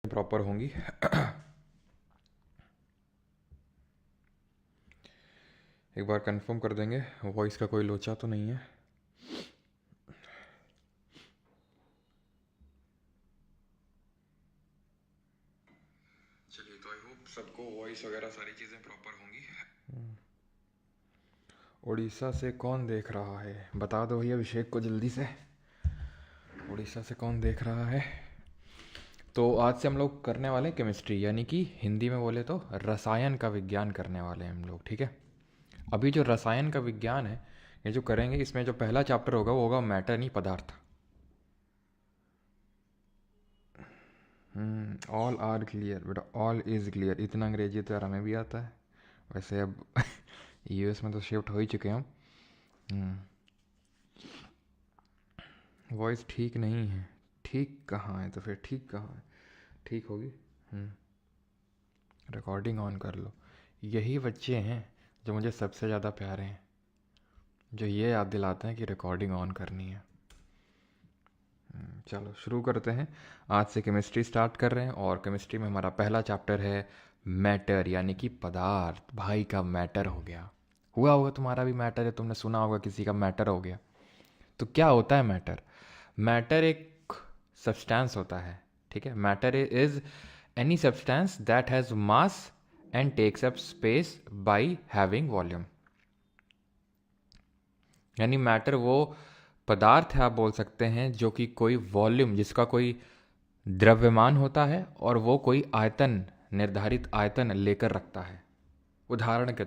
Proper होंगी। एक बार confirm कर देंगे वॉइस का कोई लोचा तो नहीं है। चलिए, तो आई होप सबको वॉइस वगैरह सारी चीज़ें प्रॉपर होंगी। उड़ीसा से कौन देख रहा है बता दो भैया अभिषेक को जल्दी से। उड़ीसा से कौन देख रहा है? तो आज से हम लोग करने वाले हैं केमिस्ट्री, यानी कि हिंदी में बोले तो रसायन का विज्ञान करने वाले हैं हम लोग, ठीक है। अभी जो रसायन का विज्ञान है ये जो करेंगे, इसमें जो पहला चैप्टर होगा वो होगा मैटर नहीं पदार्थ। ऑल आर क्लियर बेटा, ऑल इज़ क्लियर। इतना अंग्रेजी तो यार हमें भी आता है वैसे। अब यूएस में तो शिफ्ट हो ही चुके हैं हम। वॉइस ठीक नहीं है। ठीक कहाँ है तो फिर ठीक कहाँ है? ठीक होगी। रिकॉर्डिंग ऑन कर लो। यही बच्चे हैं जो मुझे सबसे ज़्यादा प्यारे हैं, जो ये याद दिलाते हैं कि रिकॉर्डिंग ऑन करनी है। चलो शुरू करते हैं। आज से केमिस्ट्री स्टार्ट कर रहे हैं और केमिस्ट्री में हमारा पहला चैप्टर है मैटर, यानी कि पदार्थ। भाई का मैटर हो गया। हुआ होगा तुम्हारा भी मैटर है, तुमने सुना होगा किसी का मैटर हो गया। तो क्या होता है मैटर? मैटर एक सब्सटेंस होता है, ठीक है। Matter is any substance that has mass and takes up space by having volume. यानी मैटर वो पदार्थ है, आप बोल सकते हैं, जो कि कोई वॉल्यूम, जिसका कोई द्रव्यमान होता है और वो कोई आयतन, निर्धारित आयतन लेकर रखता है। उदाहरण के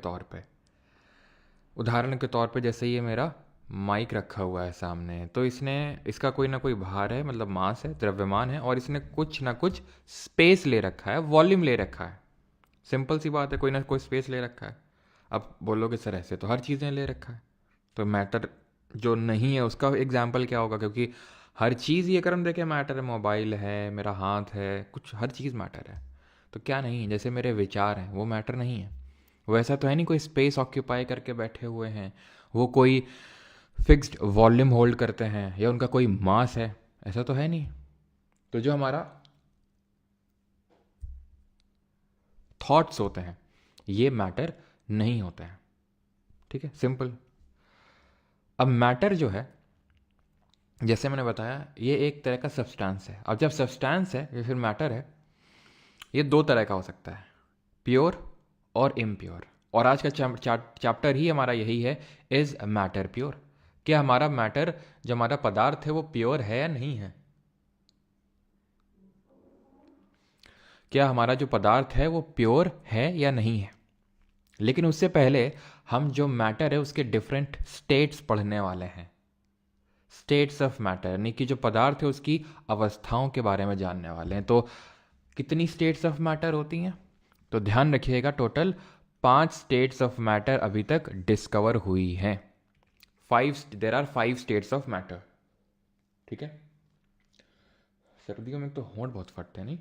तौर पे जैसे ये मेरा माइक रखा हुआ है सामने, तो इसका कोई ना कोई भार है, मतलब मास है, द्रव्यमान है, और इसने कुछ ना कुछ स्पेस ले रखा है, वॉल्यूम ले रखा है। सिंपल सी बात है, कोई ना कोई स्पेस ले रखा है। अब बोलोगे सर ऐसे तो हर चीज़ें ले रखा है, तो मैटर जो नहीं है उसका एग्जाम्पल क्या होगा? क्योंकि हर चीज़ ये अगर हम देखें मैटर है, मोबाइल है, मेरा हाथ है, कुछ हर चीज़ मैटर है। तो क्या नहीं है? जैसे मेरे विचार हैं वो मैटर नहीं है। वो ऐसा तो है नहीं कोई स्पेस ऑक्यूपाई करके बैठे हुए हैं, वो कोई फिक्स्ड वॉल्यूम होल्ड करते हैं या उनका कोई मास है, ऐसा तो है नहीं। तो जो हमारा थॉट्स होते हैं ये मैटर नहीं होते हैं, ठीक है, सिंपल। अब मैटर जो है, जैसे मैंने बताया, ये एक तरह का सब्सटेंस है। अब जब सब्सटेंस है या फिर मैटर है, ये दो तरह का हो सकता है, प्योर और इम्प्योर। और आज का चैप्टर ही हमारा यही है, इज मैटर प्योर? क्या हमारा मैटर, जो हमारा पदार्थ है, वो प्योर है या नहीं है? क्या हमारा जो पदार्थ है वो प्योर है या नहीं है? लेकिन उससे पहले हम जो मैटर है उसके डिफरेंट स्टेट्स पढ़ने वाले हैं। स्टेट्स ऑफ मैटर, यानी कि जो पदार्थ है उसकी अवस्थाओं के बारे में जानने वाले हैं। तो कितनी स्टेट्स ऑफ मैटर होती हैं? तो ध्यान रखिएगा, टोटल 5 स्टेट्स ऑफ मैटर अभी तक डिस्कवर हुई हैं। There are 5 states of matter, ठीक है। सर्दियों में तो होंठ बहुत फटते हैं नहीं।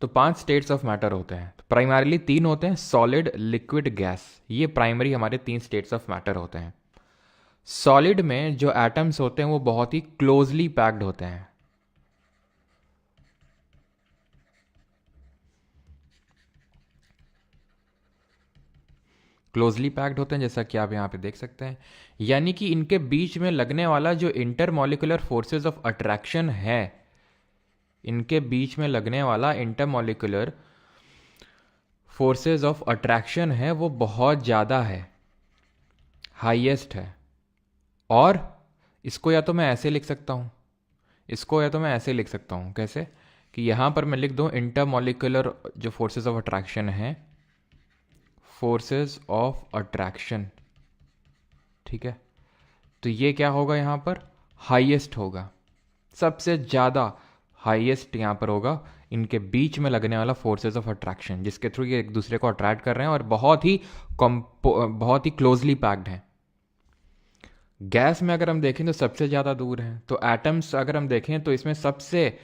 तो 5 स्टेट्स ऑफ मैटर होते हैं। तो प्राइमरीली 3 होते हैं, सॉलिड, लिक्विड, गैस। ये प्राइमरी हमारे 3 स्टेट्स ऑफ मैटर होते हैं। सॉलिड में जो एटम्स होते हैं वो बहुत ही क्लोजली पैक्ड होते हैं। क्लोजली पैक्ड होते हैं, जैसा कि आप यहाँ पे देख सकते हैं। यानी कि इनके बीच में लगने वाला जो इंटरमॉलिकुलर फोर्सेस ऑफ अट्रैक्शन है, इनके बीच में लगने वाला इंटरमॉलिकुलर फोर्सेस ऑफ अट्रैक्शन है, वो बहुत ज़्यादा है, हाईएस्ट है। और इसको या तो मैं ऐसे लिख सकता हूँ, इसको या तो मैं ऐसे लिख सकता हूँ, कैसे? कि यहाँ पर मैं लिख दूँ इंटरमॉलिकुलर जो फोर्सेस ऑफ अट्रैक्शन है, फोर्सेस ऑफ अट्रैक्शन, ठीक है। तो ये क्या होगा? यहाँ पर हाईएस्ट होगा, सबसे ज़्यादा हाईएस्ट यहाँ पर होगा इनके बीच में लगने वाला फोर्सेस ऑफ अट्रैक्शन, जिसके थ्रू ये एक दूसरे को अट्रैक्ट कर रहे हैं और बहुत ही क्लोजली पैक्ड हैं। गैस में अगर हम देखें तो सबसे ज़्यादा दूर हैं। तो एटम्स अगर हम देखें तो इसमें सबसे,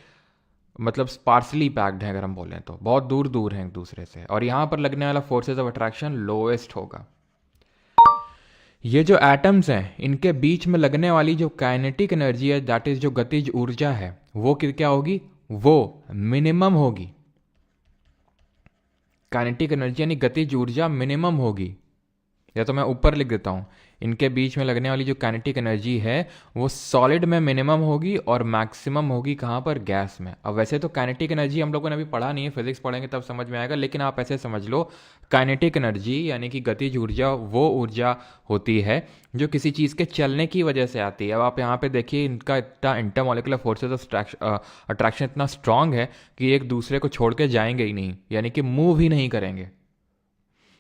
मतलब स्पार्सली पैक्ड हैं, अगर हम बोलें तो बहुत दूर दूर हैं एक दूसरे से। और यहाँ पर लगने वाला फोर्सेस ऑफ अट्रैक्शन लोएस्ट होगा। ये जो एटम्स हैं इनके बीच में लगने वाली जो काइनेटिक एनर्जी है, दैट इज जो गतिज ऊर्जा है, वो क्या होगी? वो मिनिमम होगी। काइनेटिक एनर्जी यानी गतिज ऊर्जा मिनिमम होगी, या तो मैं ऊपर लिख देता हूँ, इनके बीच में लगने वाली जो काइनेटिक एनर्जी है वो सॉलिड में मिनिमम होगी और मैक्सिमम होगी कहाँ पर, गैस में। अब वैसे तो काइनेटिक एनर्जी हम लोगों ने अभी पढ़ा नहीं है, फिजिक्स पढ़ेंगे तब समझ में आएगा, लेकिन आप ऐसे समझ लो, काइनेटिक एनर्जी यानी कि गतिज ऊर्जा वो ऊर्जा होती है जो किसी चीज़ के चलने की वजह से आती है। अब आप यहाँ पे देखिए, इनका इतना इंटरमोलिकुलर फोर्सेस ऑफ अट्रैक्शन इतना स्ट्रांग है कि एक दूसरे को छोड़ के जाएंगे ही नहीं, यानी कि मूव ही नहीं करेंगे।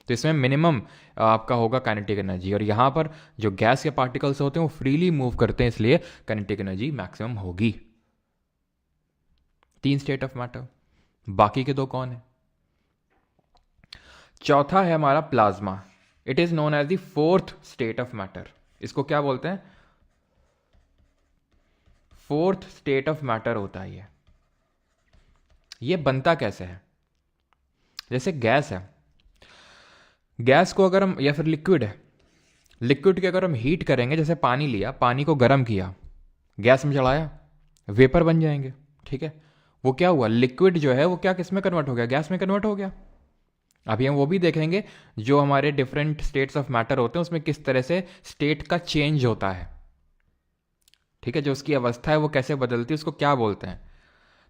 तो इसमें मिनिमम आपका होगा काइनेटिक एनर्जी, और यहाँ पर जो गैस के पार्टिकल्स होते हैं वो फ्रीली मूव करते हैं, इसलिए काइनेटिक एनर्जी मैक्सिमम होगी। 3 स्टेट ऑफ मैटर, बाकी के 2 कौन है? चौथा है हमारा plasma. It is known as the 4th state of matter. इसको क्या बोलते हैं? 4th स्टेट ऑफ मैटर होता है ये बनता कैसे है? जैसे गैस है, गैस को अगर हम, या फिर लिक्विड है, लिक्विड की अगर हम हीट करेंगे, जैसे पानी लिया, पानी को गर्म किया, गैस में चढ़ाया, वेपर बन जाएंगे, ठीक है। वो क्या हुआ, लिक्विड जो है वो क्या, किस में कन्वर्ट हो गया, गैस में कन्वर्ट हो गया। अभी हम वो भी देखेंगे जो हमारे डिफरेंट स्टेट्स ऑफ मैटर होते हैं उसमें किस तरह से स्टेट का चेंज होता है, ठीक है, जो उसकी अवस्था है वो कैसे बदलती है, उसको क्या बोलते हैं।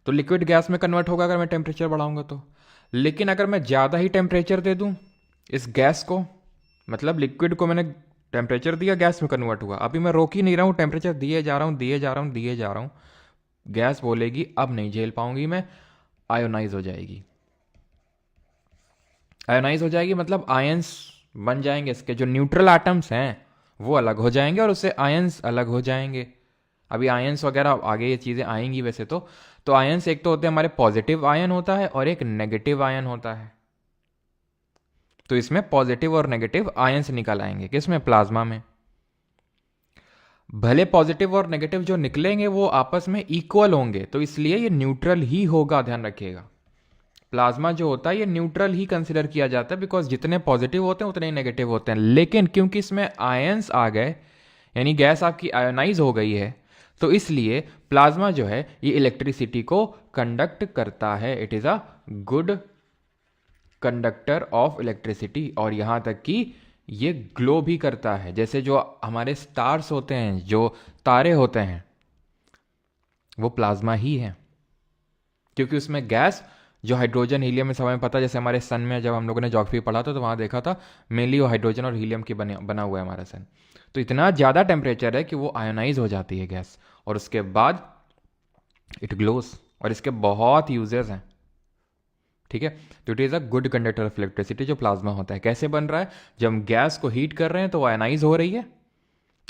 तो लिक्विड गैस में कन्वर्ट होगा अगर मैं टेम्परेचर बढ़ाऊंगा तो, लेकिन अगर मैं ज़्यादा ही टेम्परेचर दे दूं इस गैस को, मतलब लिक्विड को मैंने टेम्परेचर दिया, गैस में कन्वर्ट हुआ, अभी मैं रोक ही नहीं रहा हूँ, टेम्परेचर दिए जा रहा हूँ, दिए जा रहा हूँ, दिए जा रहा हूँ, गैस बोलेगी अब नहीं झेल पाऊंगी मैं, आयोनाइज हो जाएगी। आयोनाइज हो जाएगी मतलब आयंस बन जाएंगे, इसके जो न्यूट्रल एटम्स हैं वो अलग हो जाएंगे और उससे आयंस अलग हो जाएंगे। अभी आयंस वगैरह आगे ये चीज़ें आएंगी वैसे तो आयंस एक तो होते हैं हमारे पॉजिटिव आयन होता है और एक नेगेटिव आयन होता है। तो इसमें पॉजिटिव और नेगेटिव आयंस निकल आएंगे, किसमें, प्लाज्मा में। भले पॉजिटिव और नेगेटिव जो निकलेंगे वो आपस में इक्वल होंगे, तो इसलिए ये न्यूट्रल ही होगा, ध्यान रखिएगा। प्लाज्मा जो होता है ये न्यूट्रल ही कंसिडर किया जाता है, बिकॉज जितने पॉजिटिव होते हैं उतने ही नेगेटिव होते हैं। लेकिन क्योंकि इसमें आयंस आ गए, यानी गैस आपकी आयोनाइज हो गई है, तो इसलिए प्लाज्मा जो है ये इलेक्ट्रिसिटी को कंडक्ट करता है। It is a good conductor of electricity, और यहां तक कि ये ग्लो भी करता है। जैसे जो हमारे स्टार्स होते हैं, जो तारे होते हैं, वो प्लाज्मा ही है, क्योंकि उसमें गैस जो हाइड्रोजन हीलियम में समय पता, जैसे हमारे सन में जब हम लोगों ने ज्योग्राफी पढ़ा था तो वहाँ देखा था मेनली वो हाइड्रोजन और हीलियम की बना हुआ है हमारा सन। तो इतना ज़्यादा टेम्परेचर है कि वो आयोनाइज हो जाती है गैस, और उसके बाद इट ग्लोस, और इसके बहुत यूजेस हैं, ठीक है। तो it is a good conductor of electricity जो प्लाज्मा होता है। कैसे बन रहा है, जब हम गैस को हीट कर रहे हैं तो वो आयोनाइज हो रही है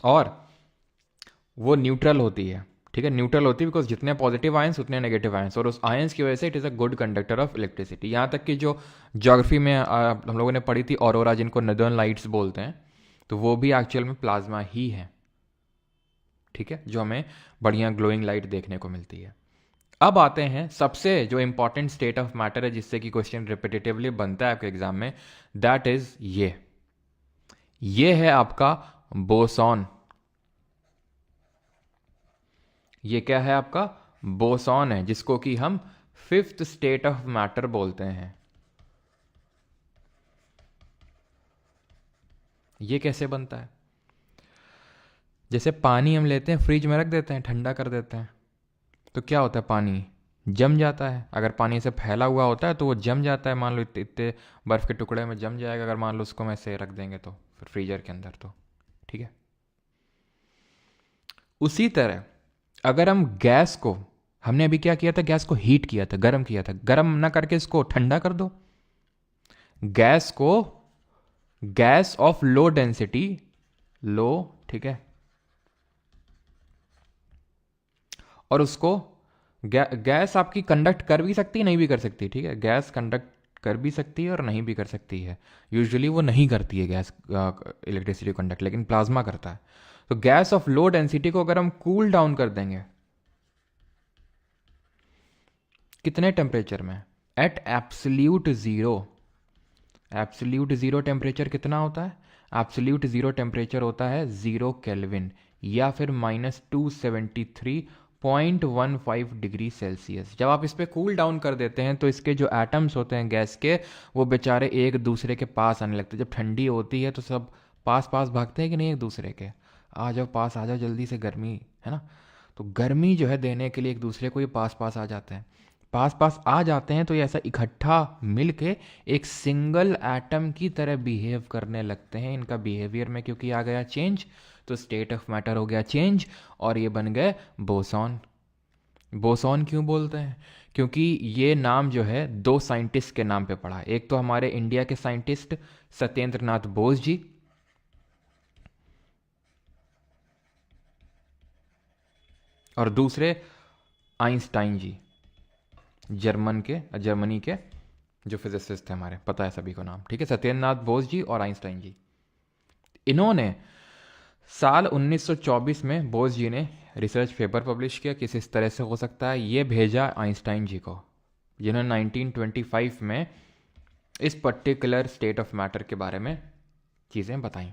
और वो न्यूट्रल होती है, ठीक है, न्यूट्रल होती है बिकॉज जितने पॉजिटिव आयंस उतने नेगेटिव आयंस, और उस आयंस की वजह से it is a good conductor of electricity. यहाँ तक कि जो ज्योग्राफी में हम लोगों ने पढ़ी थी ऑरोरा, जिनको नदर्न लाइट्स बोलते हैं, तो वो भी एक्चुअल में प्लाज्मा ही है, ठीक है, जो हमें बढ़िया ग्लोइंग लाइट देखने को मिलती है। अब आते हैं सबसे जो इंपॉर्टेंट स्टेट ऑफ मैटर है, जिससे कि क्वेश्चन रिपीटेटिवली बनता है आपके एग्जाम में, दैट इज ये है आपका बोसॉन। ये क्या है आपका, बोसॉन है, जिसको कि हम 5th स्टेट ऑफ मैटर बोलते हैं। ये कैसे बनता है, जैसे पानी हम लेते हैं, फ्रिज में रख देते हैं, ठंडा कर देते हैं, तो क्या होता है, पानी जम जाता है। अगर पानी से फैला हुआ होता है तो वो जम जाता है, मान लो इतने बर्फ़ के टुकड़े में जम जाएगा, अगर मान लो उसको मैं ऐसे रख देंगे तो फिर फ्रीजर के अंदर, तो ठीक है। उसी तरह अगर हम गैस को, हमने अभी क्या किया था, गैस को हीट किया था, गर्म किया था, गर्म ना करके इसको ठंडा कर दो, गैस को, गैस ऑफ लो डेंसिटी, लो, ठीक है, और उसको गैस आपकी कंडक्ट कर भी सकती है, नहीं भी कर सकती, ठीक है, गैस कंडक्ट कर भी सकती है और नहीं भी कर सकती है। यूजुअली वो नहीं करती है गैस इलेक्ट्रिसिटी कंडक्ट, लेकिन प्लाज्मा करता है। तो गैस ऑफ लो डेंसिटी को अगर हम कूल डाउन कर देंगे, कितने टेम्परेचर में, at absolute zero. Absolute zero temperature कितना होता है, एब्सोल्यूट जीरो टेम्परेचर होता है 0 केल्विन, या फिर -273 0.15 डिग्री सेल्सियस। जब आप इस पे कूल डाउन कर देते हैं तो इसके जो एटम्स होते हैं गैस के, वो बेचारे एक दूसरे के पास आने लगते हैं। जब ठंडी होती है तो सब पास पास भागते हैं कि नहीं एक दूसरे के, आ जाओ पास आ जाओ जल्दी से, गर्मी है ना। तो गर्मी जो है देने के लिए एक दूसरे को ये पास पास आ जाते हैं। पास पास आ जाते हैं तो ये ऐसा इकट्ठा मिल के एक सिंगल एटम की तरह बिहेव करने लगते हैं। इनका बिहेवियर में क्योंकि आ गया चेंज, तो स्टेट ऑफ मैटर हो गया चेंज और ये बन गए बोसॉन। बोसॉन क्यों बोलते हैं? क्योंकि ये नाम जो है दो साइंटिस्ट के नाम पे पड़ा है। एक तो हमारे इंडिया के साइंटिस्ट सत्येंद्र नाथ बोस जी, और दूसरे आइंस्टाइन जी, जर्मनी के जो फिजिसिस्ट थे हमारे, पता है सभी को नाम, ठीक है, सत्येंद्र नाथ बोस जी और आइंस्टाइन जी। इन्होंने साल 1924 में बोस जी ने रिसर्च पेपर पब्लिश किया किस इस तरह से हो सकता है। ये भेजा आइंस्टाइन जी को, जिन्होंने 1925 में इस पर्टिकुलर स्टेट ऑफ मैटर के बारे में चीज़ें बताई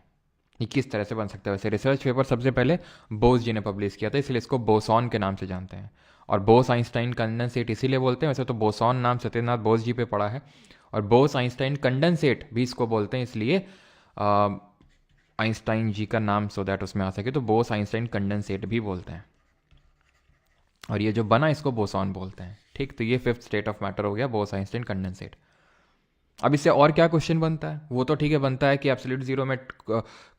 ये किस तरह से बन सकता है। वैसे रिसर्च पेपर सबसे पहले बोस जी ने पब्लिश किया था, इसलिए इसको बोसॉन के नाम से जानते हैं। और बोस आइंस्टाइन कंडेंसेट इसीलिए बोलते हैं, वैसे तो बोसॉन नाम सत्येंद्रनाथ बोस जी पे पड़ा है, और बोस आइंस्टाइन कंडेंसेट भी इसको बोलते हैं, इसलिए आइंस्टाइन जी का नाम सो दैट उसमें आ सके तो बोस आइंस्टाइन कंडेंसेट भी बोलते हैं। और ये जो बना इसको बोसॉन बोलते हैं, ठीक। तो ये फिफ्थ स्टेट ऑफ मैटर हो गया, बोस आइंस्टाइन कंडेंसेट। अब इससे और क्या क्वेश्चन बनता है? वो तो ठीक है बनता है कि एब्सोल्यूट जीरो में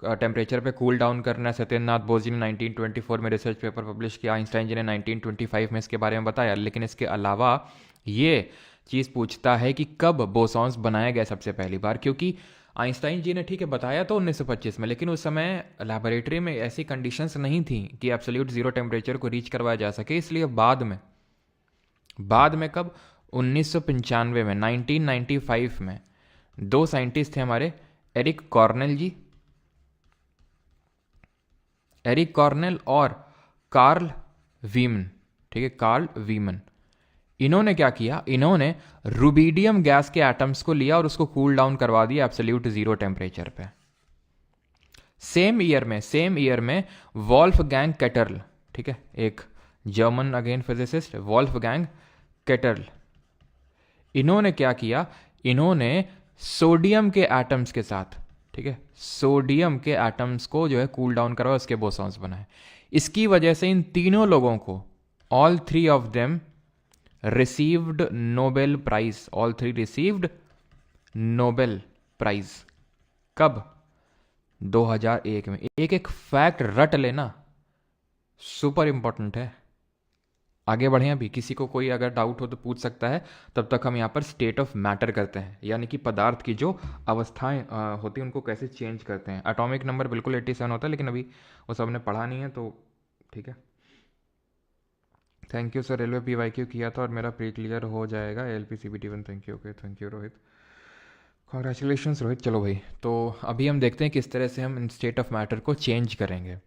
टेम्परेचर पे कूल डाउन करना है। सत्येंद्रनाथ बोस जी ने 1924 में रिसर्च पेपर पब्लिश किया, आइंस्टाइन जी ने 1925 में इसके बारे में बताया। लेकिन इसके अलावा ये चीज़ पूछता है कि कब बोसॉन्स बनाया गया सबसे पहली बार, क्योंकि आइंस्टाइन जी ने ठीक है बताया तो 1925 में, लेकिन उस समय लैबोरेटरी में ऐसी कंडीशंस नहीं थी कि एब्सोल्यूट जीरो टेम्परेचर को रीच करवाया जा सके, इसलिए बाद में कब 1995 में 1995 में दो साइंटिस्ट थे हमारे, एरिक कॉर्नेल और कार्ल वीमन, ठीक है, कार्ल वीमन। इन्होंने क्या किया, इन्होंने रुबीडियम गैस के एटम्स को लिया और उसको कूल डाउन करवा दिया एब्सोल्यूट जीरो टेम्परेचर पे। सेम ईयर में वॉल्फगैंग केटर्ल, ठीक है, एक जर्मन अगेन फिजिसिस्ट वॉल्फगैंग केटर्ल, इन्होंने क्या किया, इन्होंने सोडियम के एटम्स के साथ, ठीक है, सोडियम के एटम्स को जो है कूल डाउन करवा, उसके बोसॉन्स बनाए। इसकी वजह से इन तीनों लोगों को, all three of them received Nobel prize, all three received Nobel prize. कब? 2001 में। एक एक फैक्ट रट लेना, सुपर इंपॉर्टेंट है। आगे बढ़े, अभी किसी को कोई अगर डाउट हो तो पूछ सकता है, तब तक हम यहाँ पर स्टेट ऑफ मैटर करते हैं, यानी कि पदार्थ की जो अवस्थाएं होती हैं उनको कैसे चेंज करते हैं। एटॉमिक नंबर बिल्कुल 87 होता है, लेकिन अभी वो सब ने पढ़ा नहीं है तो ठीक है। Thank you sir, railway PYQ किया था और मेरा प्री क्लियर हो जाएगा, LPCBT1। Thank you, okay thank you Rohit, congratulation Rohit. चलो भाई, तो अभी हम देखते हैं किस तरह से हम स्टेट ऑफ मैटर को चेंज करेंगे।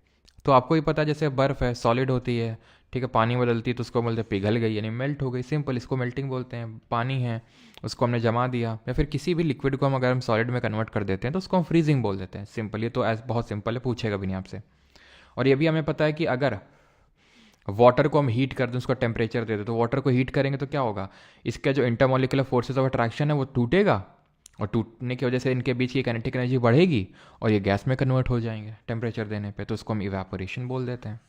तो आपको ही पता है, जैसे बर्फ़ है सॉलिड होती है, ठीक है, पानी बदलती है तो उसको बोलते हैं पिघल गई, यानी मेल्ट हो गई, सिंपल, इसको मेल्टिंग बोलते हैं। पानी है उसको हमने जमा दिया, या फिर किसी भी लिक्विड को हम अगर हम सॉलिड में कन्वर्ट कर देते हैं तो उसको हम फ्रीजिंग बोल देते हैं, सिंपल। ये तो बहुत सिंपल है, पूछेगा भी नहीं आपसे। और ये भी हमें पता है कि अगर वाटर को हम हीट कर दें, उसको टेम्परेचर दे दें, तो वाटर को हीट करेंगे तो क्या होगा, इसका जो इंटरमोलिकुलर फोर्सेज ऑफ अट्रैक्शन है वो टूटेगा, और टूटने की वजह से इनके बीच की काइनेटिक एनर्जी बढ़ेगी और ये गैस में कन्वर्ट हो जाएंगे टेम्परेचर देने पे, तो उसको हम इवेपोरेशन बोल देते हैं।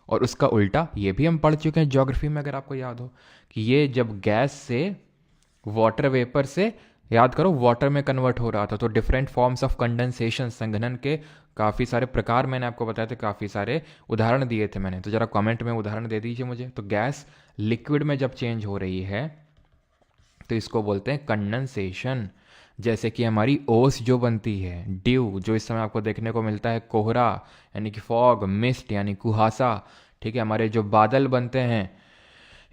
और उसका उल्टा ये भी हम पढ़ चुके हैं ज्योग्राफी में, अगर आपको याद हो, कि ये जब गैस से वाटर वेपर से, याद करो, वाटर में कन्वर्ट हो रहा था, तो डिफरेंट फॉर्म्स ऑफ कंडेंसेशन, संघनन के काफ़ी सारे प्रकार मैंने आपको बताया थे, काफ़ी सारे उदाहरण दिए थे मैंने, तो ज़रा कमेंट में उदाहरण दे दीजिए मुझे। तो गैस लिक्विड में जब चेंज हो रही है तो इसको बोलते हैं कंडेंसेशन। जैसे कि हमारी ओस जो बनती है, ड्यू जो इस समय आपको देखने को मिलता है, कोहरा यानी कि फॉग, मिस्ट यानी कुहासा, ठीक है, हमारे जो बादल बनते हैं,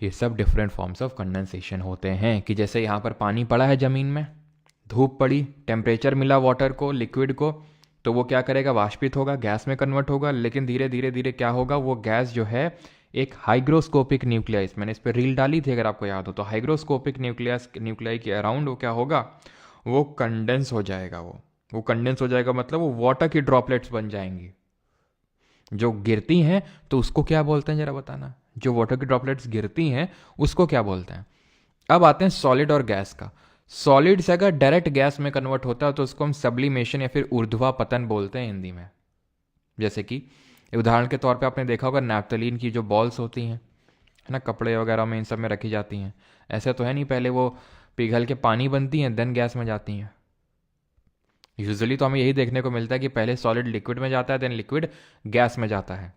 ये सब डिफरेंट फॉर्म्स ऑफ कंडेंसेशन होते हैं। कि जैसे यहाँ पर पानी पड़ा है ज़मीन में, धूप पड़ी, टेम्परेचर मिला वाटर को, लिक्विड को, तो वो क्या करेगा, वाष्पित होगा, गैस में कन्वर्ट होगा। लेकिन धीरे धीरे धीरे क्या होगा, वो गैस जो है एक हाइग्रोस्कोपिक न्यूक्लियस, मैंने इस पर रील डाली थी अगर आपको याद हो, तो हाइग्रोस्कोपिक न्यूक्लियाई के अराउंड वो क्या होगा, वो कंडेंस हो जाएगा। वो कंडेंस हो जाएगा मतलब वो वाटर की ड्रॉपलेट्स बन जाएंगी। जो गिरती हैं तो उसको क्या बोलते हैं जरा बताना, जो वाटर की ड्रॉपलेट्स गिरती हैं उसको क्या बोलते हैं। अब आते हैं सॉलिड और गैस का। सॉलिड से अगर डायरेक्ट गैस में कन्वर्ट होता है तो उसको हम सब्लिमेशन या फिर ऊर्ध्वापतन बोलते हैं हिंदी में। जैसे कि उदाहरण के तौर पे आपने देखा होगा नैप्थलीन की जो बॉल्स होती हैं, है ना, कपड़े वगैरह में इन सब में रखी जाती हैं। ऐसा तो है नहीं पहले वो पिघल के पानी बनती हैं देन गैस में जाती हैं। यूजुअली तो हमें यही देखने को मिलता है कि पहले सॉलिड लिक्विड में जाता है देन लिक्विड गैस में जाता है,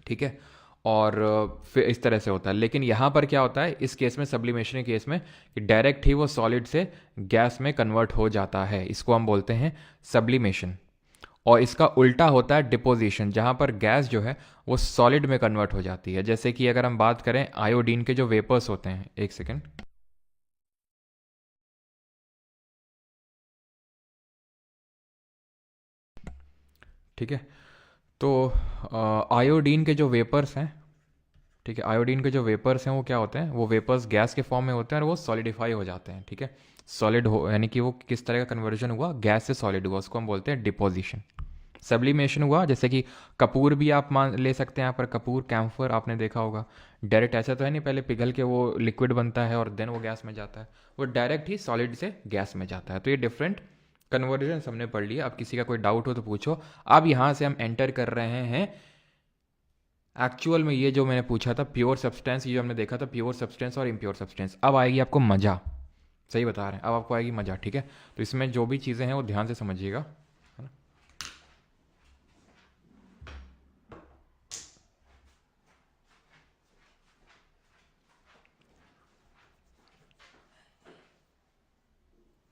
ठीक है। और फिर इस तरह से होता है। लेकिन यहाँ पर क्या होता है इस केस में, सब्लिमेशन के केस में, कि डायरेक्ट ही वो सॉलिड से गैस में कन्वर्ट हो जाता है। इसको हम बोलते हैं सब्लिमेशन। और इसका उल्टा होता है डिपोजिशन, जहाँ पर गैस जो है वो सॉलिड में कन्वर्ट हो जाती है। जैसे कि अगर हम बात करें आयोडीन के जो वेपर्स होते हैं, एक सेकेंड, ठीक है। तो आयोडीन के जो वेपर्स हैं, ठीक है, आयोडीन के जो वेपर्स हैं वो क्या होते हैं, वो वेपर्स गैस के फॉर्म में होते हैं और वो सॉलिडिफाई हो जाते हैं, ठीक है। सॉलिड हो यानी कि वो किस तरह का कन्वर्जन हुआ, गैस से सॉलिड हुआ, उसको हम बोलते हैं डिपोजिशन। सब्लिमेशन हुआ, जैसे कि कपूर भी आप मान ले सकते हैं यहाँ पर, कपूर कैम्फर आपने देखा होगा, डायरेक्ट ऐसा तो है नहीं पहले पिघल के वो लिक्विड बनता है और देन वो गैस में जाता है, वो डायरेक्ट ही सॉलिड से गैस में जाता है। तो ये डिफरेंट कन्वर्जन हमने पढ़ लिया। अब किसी का कोई डाउट हो तो पूछो। अब यहाँ से हम एंटर कर रहे हैं एक्चुअल में, ये जो मैंने पूछा था प्योर सब्सटेंस, ये जो हमने देखा था प्योर सब्सटेंस और इम्प्योर सब्सटेंस। अब आएगी आपको मज़ा, सही बता रहे हैं, अब आपको आएगी मज़ा, ठीक है। तो इसमें जो भी चीज़ें हैं वो ध्यान से समझिएगा, है ना।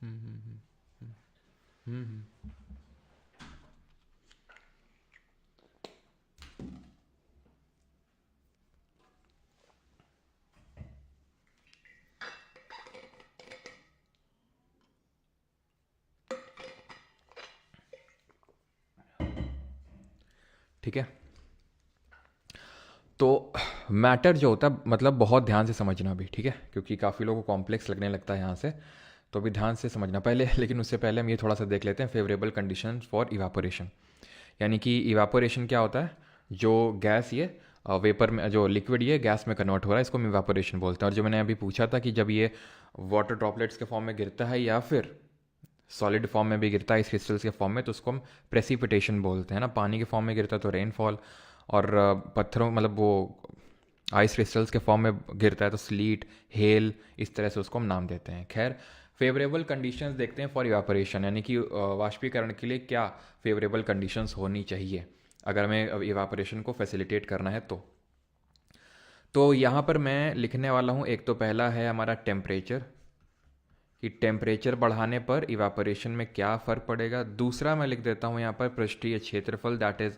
हम्म हम्म हम्म हम्म, हम्म। ठीक है। तो मैटर जो होता है, मतलब बहुत ध्यान से समझना भी, ठीक है, क्योंकि काफ़ी लोगों को कॉम्प्लेक्स लगने लगता है यहाँ से। तो भी ध्यान से समझना पहले, लेकिन उससे पहले हम ये थोड़ा सा देख लेते हैं फेवरेबल कंडीशन फॉर इवापोरेशन। यानी कि इवापोरेशन क्या होता है, जो गैस ये वेपर में, जो लिक्विड ये गैस में कन्वर्ट हो रहा है, इसको हम इवापोरेशन बोलते हैं। और जो मैंने अभी पूछा था कि जब ये वाटर ड्रॉपलेट्स के फॉर्म में गिरता है या फिर सॉलिड फॉर्म में भी गिरता है इस क्रिस्टल्स के फॉर्म में, तो उसको हम प्रेसिपिटेशन बोलते हैं ना। पानी के फॉर्म में गिरता है तो रेनफॉल, और पत्थरों मतलब वो आइस क्रिस्टल्स के फॉर्म में गिरता है तो स्लीट, हेल, इस तरह से उसको हम नाम देते हैं। खैर, फेवरेबल कंडीशंस देखते हैं फॉर इवापोरेशन, यानी कि वाष्पीकरण के लिए क्या फेवरेबल कंडीशंस होनी चाहिए अगर हमें इवापोरेशन को फैसिलिटेट करना है। तो यहाँ पर मैं लिखने वाला हूँ, एक तो पहला है हमारा टेम्परेचर, कि टेम्परेचर बढ़ाने पर इवापोरेशन में क्या फ़र्क पड़ेगा। दूसरा मैं लिख देता हूँ यहाँ पर पृष्ठीय क्षेत्रफल, दैट इज़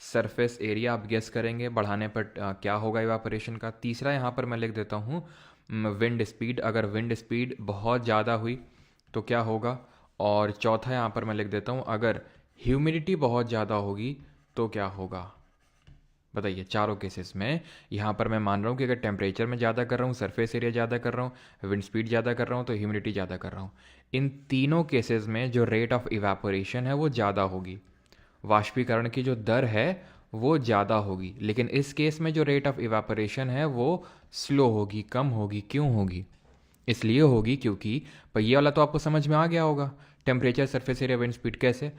सरफेस एरिया, आप गेस करेंगे बढ़ाने पर क्या होगा इवापोरेशन का। तीसरा यहाँ पर मैं लिख देता हूँ विंड स्पीड, अगर विंड स्पीड बहुत ज़्यादा हुई तो क्या होगा। और चौथा यहाँ पर मैं लिख देता हूँ अगर ह्यूमिडिटी बहुत ज़्यादा होगी तो क्या होगा। बताइए, चारों केसेस में यहाँ पर मैं मान रहा हूँ कि अगर टेम्परेचर में ज़्यादा कर रहा हूँ, सरफेस एरिया ज़्यादा कर रहा हूँ, विंड स्पीड ज़्यादा कर रहा हूँ, तो ह्यूमिडिटी ज़्यादा कर रहा हूँ, इन तीनों केसेस में जो रेट ऑफ इवापोरेशन है वो ज़्यादा होगी, वाष्पीकरण की जो दर है वो ज़्यादा होगी। लेकिन इस केस में जो रेट ऑफ इवापोरेशन है वो स्लो होगी, कम होगी। क्यों होगी? इसलिए होगी क्योंकि ये वाला तो आपको समझ में आ गया होगा, temperature, surface area, wind speed कैसे।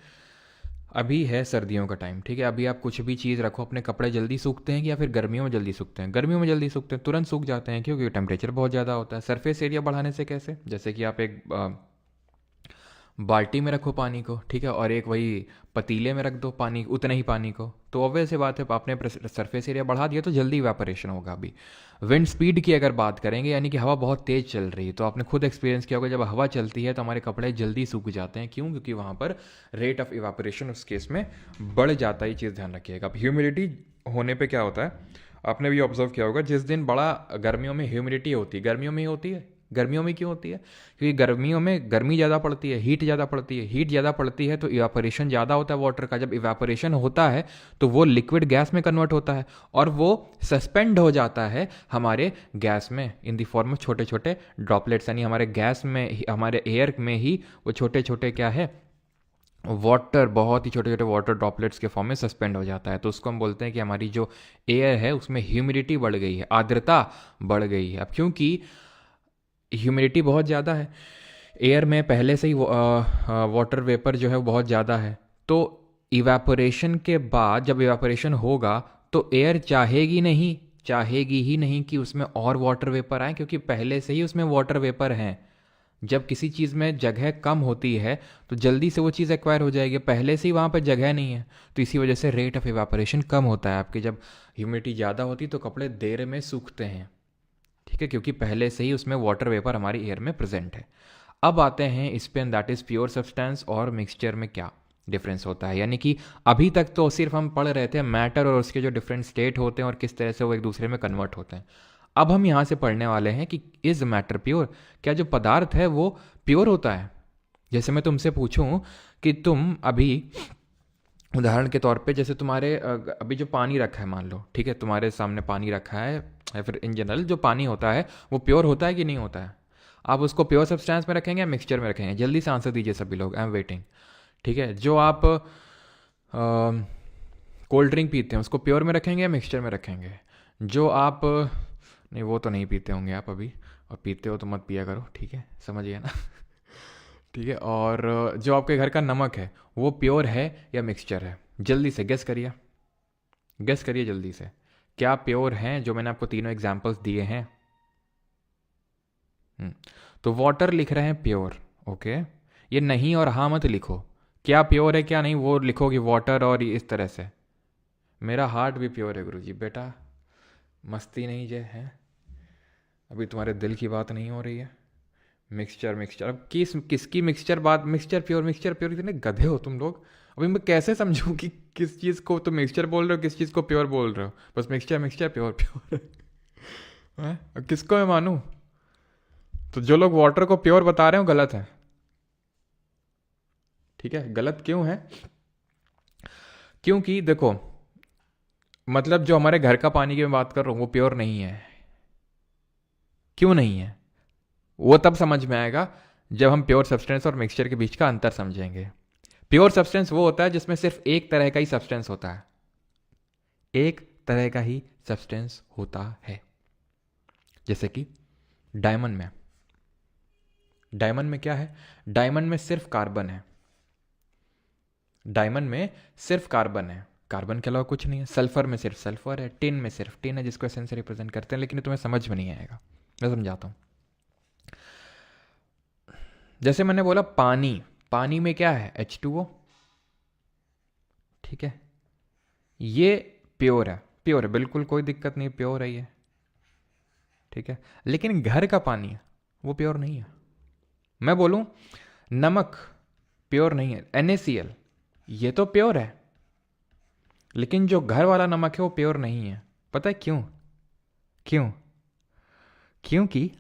अभी है सर्दियों का टाइम, ठीक है, अभी आप कुछ भी चीज़ रखो, अपने कपड़े जल्दी सूखते हैं या फिर गर्मियों में जल्दी सूखते हैं? गर्मियों में जल्दी सूखते हैं, तुरंत सूख जाते हैं, क्योंकि टेम्परेचर बहुत ज़्यादा होता है। सरफेस एरिया बढ़ाने से कैसे? जैसे कि आप एक बाल्टी में रखो पानी को, ठीक है, और एक वही पतीले में रख दो पानी, उतने ही पानी को, तो ऑब्वियस सी बात है आपने सरफेस एरिया बढ़ा दिया तो जल्दी इवापोरेशन होगा। अभी विंड स्पीड की अगर बात करेंगे, यानी कि हवा बहुत तेज़ चल रही है, तो आपने खुद एक्सपीरियंस किया होगा जब हवा चलती है तो हमारे कपड़े जल्दी सूख जाते हैं। क्यों? क्योंकि वहाँ पर रेट ऑफ इवापोरेशन उस केस में बढ़ जाता है। ये चीज़ ध्यान रखिएगा। अब ह्यूमिडिटी होने पर क्या होता है, आपने भी ऑब्जर्व किया होगा, जिस दिन बड़ा गर्मियों में ह्यूमिडिटी होती है, गर्मियों में ही होती है। गर्मियों में क्यों होती है? क्योंकि गर्मियों में गर्मी ज़्यादा पड़ती है, हीट ज़्यादा पड़ती है, हीट ज़्यादा पड़ती है तो इवापोरेशन ज़्यादा होता है वाटर का। जब इवापोरेशन होता है तो वो लिक्विड गैस में कन्वर्ट होता है और वो सस्पेंड हो जाता है हमारे गैस में इन द फॉर्म ऑफ छोटे छोटे ड्रॉपलेट्स, यानी हमारे गैस में, हमारे एयर में ही वो छोटे छोटे क्या है, वाटर, बहुत ही छोटे छोटे वाटर ड्रॉपलेट्स के फॉर्म में सस्पेंड हो जाता है। तो उसको हम बोलते हैं कि हमारी जो एयर है उसमें ह्यूमिडिटी बढ़ गई है, आर्द्रता बढ़ गई है। अब क्योंकि ह्यूमिडिटी बहुत ज़्यादा है एयर में, पहले से ही वाटर वेपर जो है वो बहुत ज़्यादा है, तो इवेपोरेशन के बाद जब इवेपोरेशन होगा तो एयर चाहेगी ही नहीं कि उसमें और वाटर वेपर आए, क्योंकि पहले से ही उसमें वाटर वेपर हैं। जब किसी चीज़ में जगह कम होती है तो जल्दी से वो चीज़ एक्वायर हो जाएगी, पहले से ही वहाँ पर जगह नहीं है, तो इसी वजह से रेट ऑफ इवेपोरेशन कम होता है आपकी। जब ह्यूमिडिटी ज़्यादा होती है तो कपड़े देर में सूखते हैं, ठीक है, क्योंकि पहले से ही उसमें वाटर वेपर हमारी एयर में प्रेजेंट है। अब आते हैं इस पे, दैट इज़ प्योर सब्सटेंस और मिक्सचर में क्या डिफरेंस होता है। यानी कि अभी तक तो सिर्फ हम पढ़ रहे थे मैटर और उसके जो डिफरेंट स्टेट होते हैं और किस तरह से वो एक दूसरे में कन्वर्ट होते हैं। अब हम यहाँ से पढ़ने वाले हैं कि इज मैटर प्योर, क्या जो पदार्थ है वो प्योर होता है। जैसे मैं तुमसे पूछूं कि तुम अभी, उदाहरण के तौर पे, जैसे तुम्हारे अभी जो पानी रखा है मान लो, ठीक है, तुम्हारे सामने पानी रखा है, या फिर इन जनरल जो पानी होता है वो प्योर होता है कि नहीं होता है। आप उसको प्योर सब्सटेंस में रखेंगे या मिक्सचर में रखेंगे? जल्दी से आंसर दीजिए सभी लोग, आई एम वेटिंग। ठीक है, जो आप कोल्ड ड्रिंक पीते हैं उसको प्योर में रखेंगे या मिक्सचर में रखेंगे? जो आप नहीं, वो तो नहीं पीते होंगे आप अभी, और पीते हो तो मत पिया करो, ठीक है, समझिए ना। ठीक है, और जो आपके घर का नमक है वो प्योर है या मिक्सचर है? जल्दी से गेस करिए, गेस करिए जल्दी से, क्या प्योर हैं जो मैंने आपको तीनों एग्जांपल्स दिए हैं? तो वाटर लिख रहे हैं प्योर, ओके, ये नहीं और हाँ मत लिखो, क्या प्योर है क्या नहीं वो लिखोगे वाटर और इस तरह से। मेरा हार्ट भी प्योर है गुरुजी, बेटा मस्ती नहीं जे है, अभी तुम्हारे दिल की बात नहीं हो रही है। मिक्सचर मिक्सचर, अब किसकी मिक्सचर बात, मिक्सचर प्योर, इतने गधे हो तुम लोग। अभी मैं कैसे समझूं कि किस चीज़ को तुम मिक्सचर बोल रहे हो, किस चीज़ को प्योर बोल रहे हो? बस मिक्सचर प्योर प्योर है। अब किसको मैं मानूं? तो जो लोग वाटर को प्योर बता रहे हो गलत है, ठीक है। गलत क्यों है? क्योंकि देखो, मतलब जो हमारे घर का पानी की मैं बात कर रहा हूं वो प्योर नहीं है। क्यों नहीं है वो तब समझ में आएगा जब हम प्योर सब्सटेंस और मिक्सचर के बीच का अंतर समझेंगे। प्योर सब्सटेंस वो होता है जिसमें सिर्फ एक तरह का ही सब्सटेंस होता है, एक तरह का ही सब्सटेंस होता है। जैसे कि डायमंड में क्या है? डायमंड में सिर्फ कार्बन है, डायमंड में सिर्फ कार्बन है, कार्बन के अलावा कुछ नहीं है। सल्फर में सिर्फ सल्फर है, टिन में सिर्फ टिन है जिसको एसेंस से रिप्रेजेंट करते हैं, लेकिन तुम्हें समझ में नहीं आएगा, मैं समझाता हूं। जैसे मैंने बोला पानी में क्या है? H2O, ठीक है, ये प्योर है, बिल्कुल कोई दिक्कत नहीं, प्योर है ये, ठीक है। लेकिन घर का पानी है वो प्योर नहीं है। मैं बोलूं नमक प्योर नहीं है, NaCl, ये तो प्योर है, लेकिन जो घर वाला नमक है वो प्योर नहीं है। पता है क्यों? क्योंकि